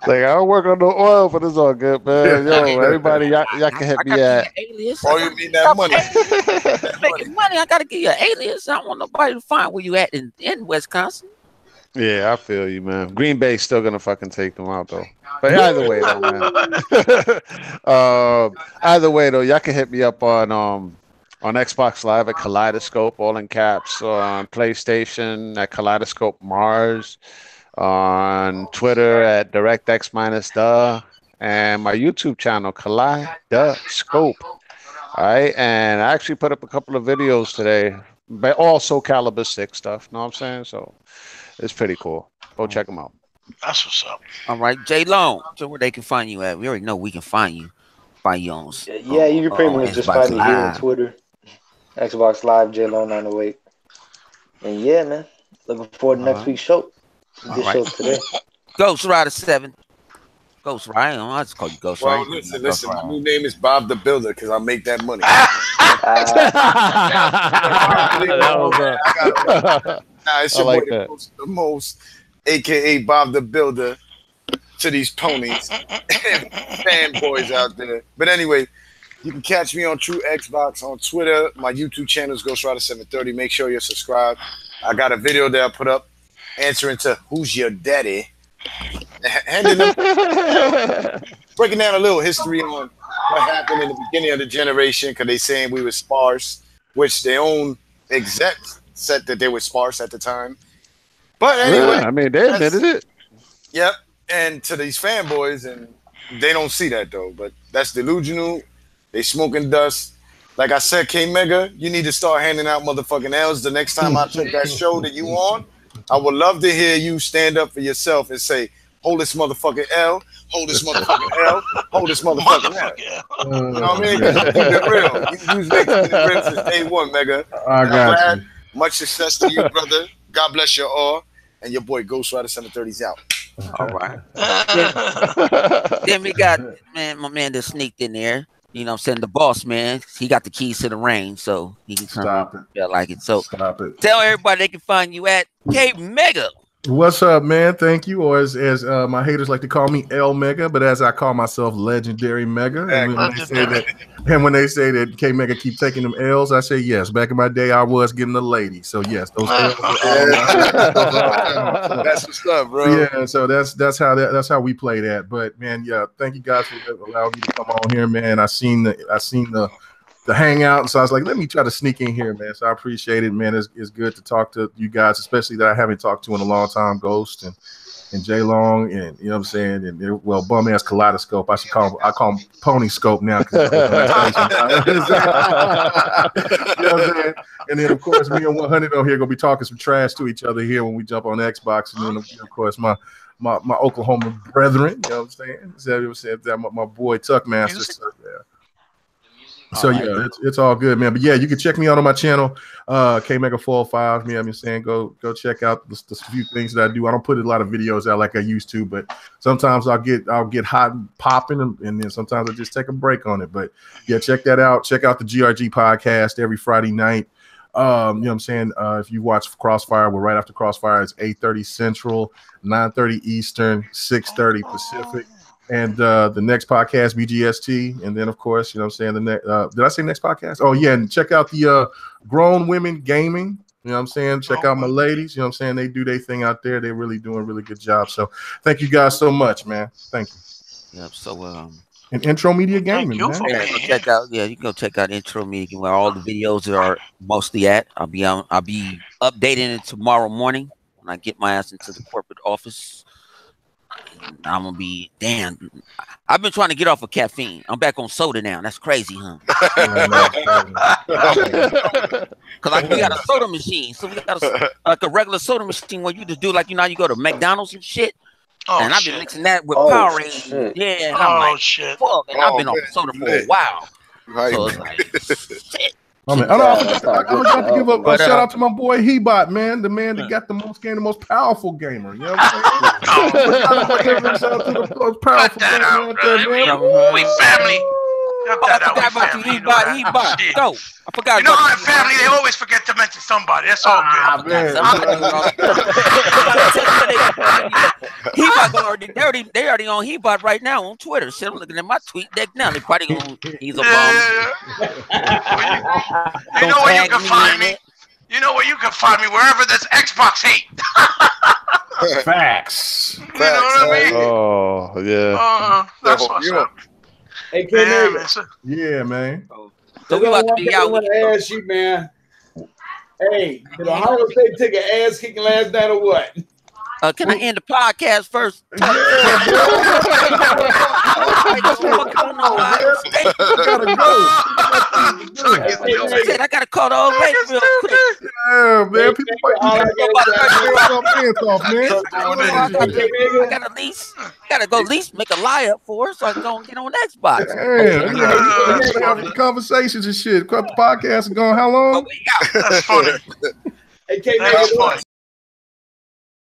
Like, I don't work on no oil, but it's all good, man. Yo, everybody, y'all can hit me at. Oh, you mean that money? Making money, I gotta give you an alias. I don't want nobody to find where you at in Wisconsin. Yeah, I feel you, man. Green Bay's still gonna fucking take them out though. But either way, though, man. Either way, though, y'all can hit me up on On Xbox Live at Kaleidoscope, all in caps. On PlayStation at Kaleidoscope Mars. On Twitter at DirectX-the. And my YouTube channel, Kaleidoscope. All right. And I actually put up a couple of videos today. But also Caliber 6 stuff. Know what I'm saying? So it's pretty cool. Go check them out. That's what's up. All right, J Long. So where they can find you at? We already know we can find you. Find you on. Yeah, you can pretty much just find me here on Live. Twitter. Xbox Live, JLong908. And yeah, man. Looking forward to next week's show. Good show today. Ghost Rider 7. Ghost Rider. I just call you Ghost Well, Rider. listen. My new name is Bob the Builder because I make that money. It's your I like boy, that. the most, aka Bob the Builder, to these ponies and fanboys out there. But anyway, you can catch me on True Xbox on Twitter. My YouTube channel is Ghost Rider 730. Make sure you're subscribed. I got a video that I put up answering to Who's Your Daddy? Breaking down a little history on what happened in the beginning of the generation because they saying we were sparse, which their own execs said that they were sparse at the time. But anyway, I mean, they admitted it. Yep. And to these fanboys, and they don't see that though, but that's delusional. They smoking dust. Like I said, K Mega, you need to start handing out motherfucking L's the next time I check that show that you on. I would love to hear you stand up for yourself and say, hold this motherfucking L, hold this motherfucking L, hold this motherfucking L. You know what I mean? Keep it real. You've been keeping it real since day one, Mega. I got you. Much success to you, brother. God bless you all. And your boy Ghost Rider 730's out. All right. Then we got my man that sneaked in there. You know what I'm saying? The boss man. He got the keys to the range, so he can Stop it. Yeah, like it. So Stop it. tell everybody they can find you at K Mega. What's up, man? Thank you. Or as my haters like to call me L Mega, but as I call myself Legendary Mega. And when they say that K Mega keep taking them L's, I say yes. Back in my day, I was getting a lady. So yes, those L's. That's what's up, bro. Yeah, so that's how we play that. But man, yeah, thank you guys for allowing me to come on here, man. I seen the hangout, so I was like, let me try to sneak in here, man. So I appreciate it, man. It's good to talk to you guys, especially that I haven't talked to in a long time, Ghost and J Long, and you know what I'm saying, and well, bum ass Kaleidoscope. I call him Pony Scope now. You know what I'm saying? And then of course me and 100 on here gonna be talking some trash to each other here when we jump on Xbox, and then of course my Oklahoma brethren, you know what I'm saying? So my boy Tuckmaster. So, yeah. So yeah, it's all good, man. But yeah, you can check me out on my channel, K Mega 405. Me, I'm saying go check out the few things that I do. I don't put a lot of videos out like I used to, but sometimes I'll get hot and popping, and then sometimes I just take a break on it. But yeah, check that out. Check out the GRG podcast every Friday night. You know what I'm saying? If you watch Crossfire, we're right after Crossfire. It's 8:30 Central, 9:30 Eastern, 6:30 Pacific. And the next podcast, BGST, and then of course, you know what I'm saying, the next did I say next podcast? Oh yeah, and check out the Grown Women Gaming, you know what I'm saying? Check out my ladies, you know what I'm saying? They do their thing out there. They're really doing a really good job. So thank you guys so much, man. Thank you. Yeah, so and Intro Media Gaming, man. Yeah, you can go check out Intro Media where all the videos are mostly at. I'll be updating it tomorrow morning when I get my ass into the corporate office. I'm gonna be damn. I've been trying to get off of caffeine. I'm back on soda now. That's crazy, huh? Because we got a soda machine, so we got like a regular soda machine where you just do like, you know, you go to McDonald's and shit. Oh, and I've been mixing that with Powerade. Yeah, and I'm like, fuck, and I've been off soda for a while. Right. So it's like, shit. I got to give a shout out to my boy Hebot, man, the man that got the most powerful gamer. You know what I'm saying? Shout out to the most powerful gamer out there, man. We family. I forgot about you, Hebot. No, I forgot. You know how in family they always forget to mention somebody. That's all good. Hebot they already on Hebot right now on Twitter. Shit, I'm looking at my tweet deck now. They probably gonna he's a bomb. You know where you can find me. You know where you can find me, wherever there's Xbox hate. Facts. You know what I mean? Oh yeah. That's what's up. Hey, yeah, man. So we about to be out. I want to ask you, man. Hey, did Ohio State take an ass kicking last night or what? Can I end the podcast first? Gotta go. I gotta call the old lady real quick. Yeah, man. People I gotta go at least make a lie up for her so I can go and get on Xbox. Having conversations and shit. The podcast is going how long? Hey, K-Mac,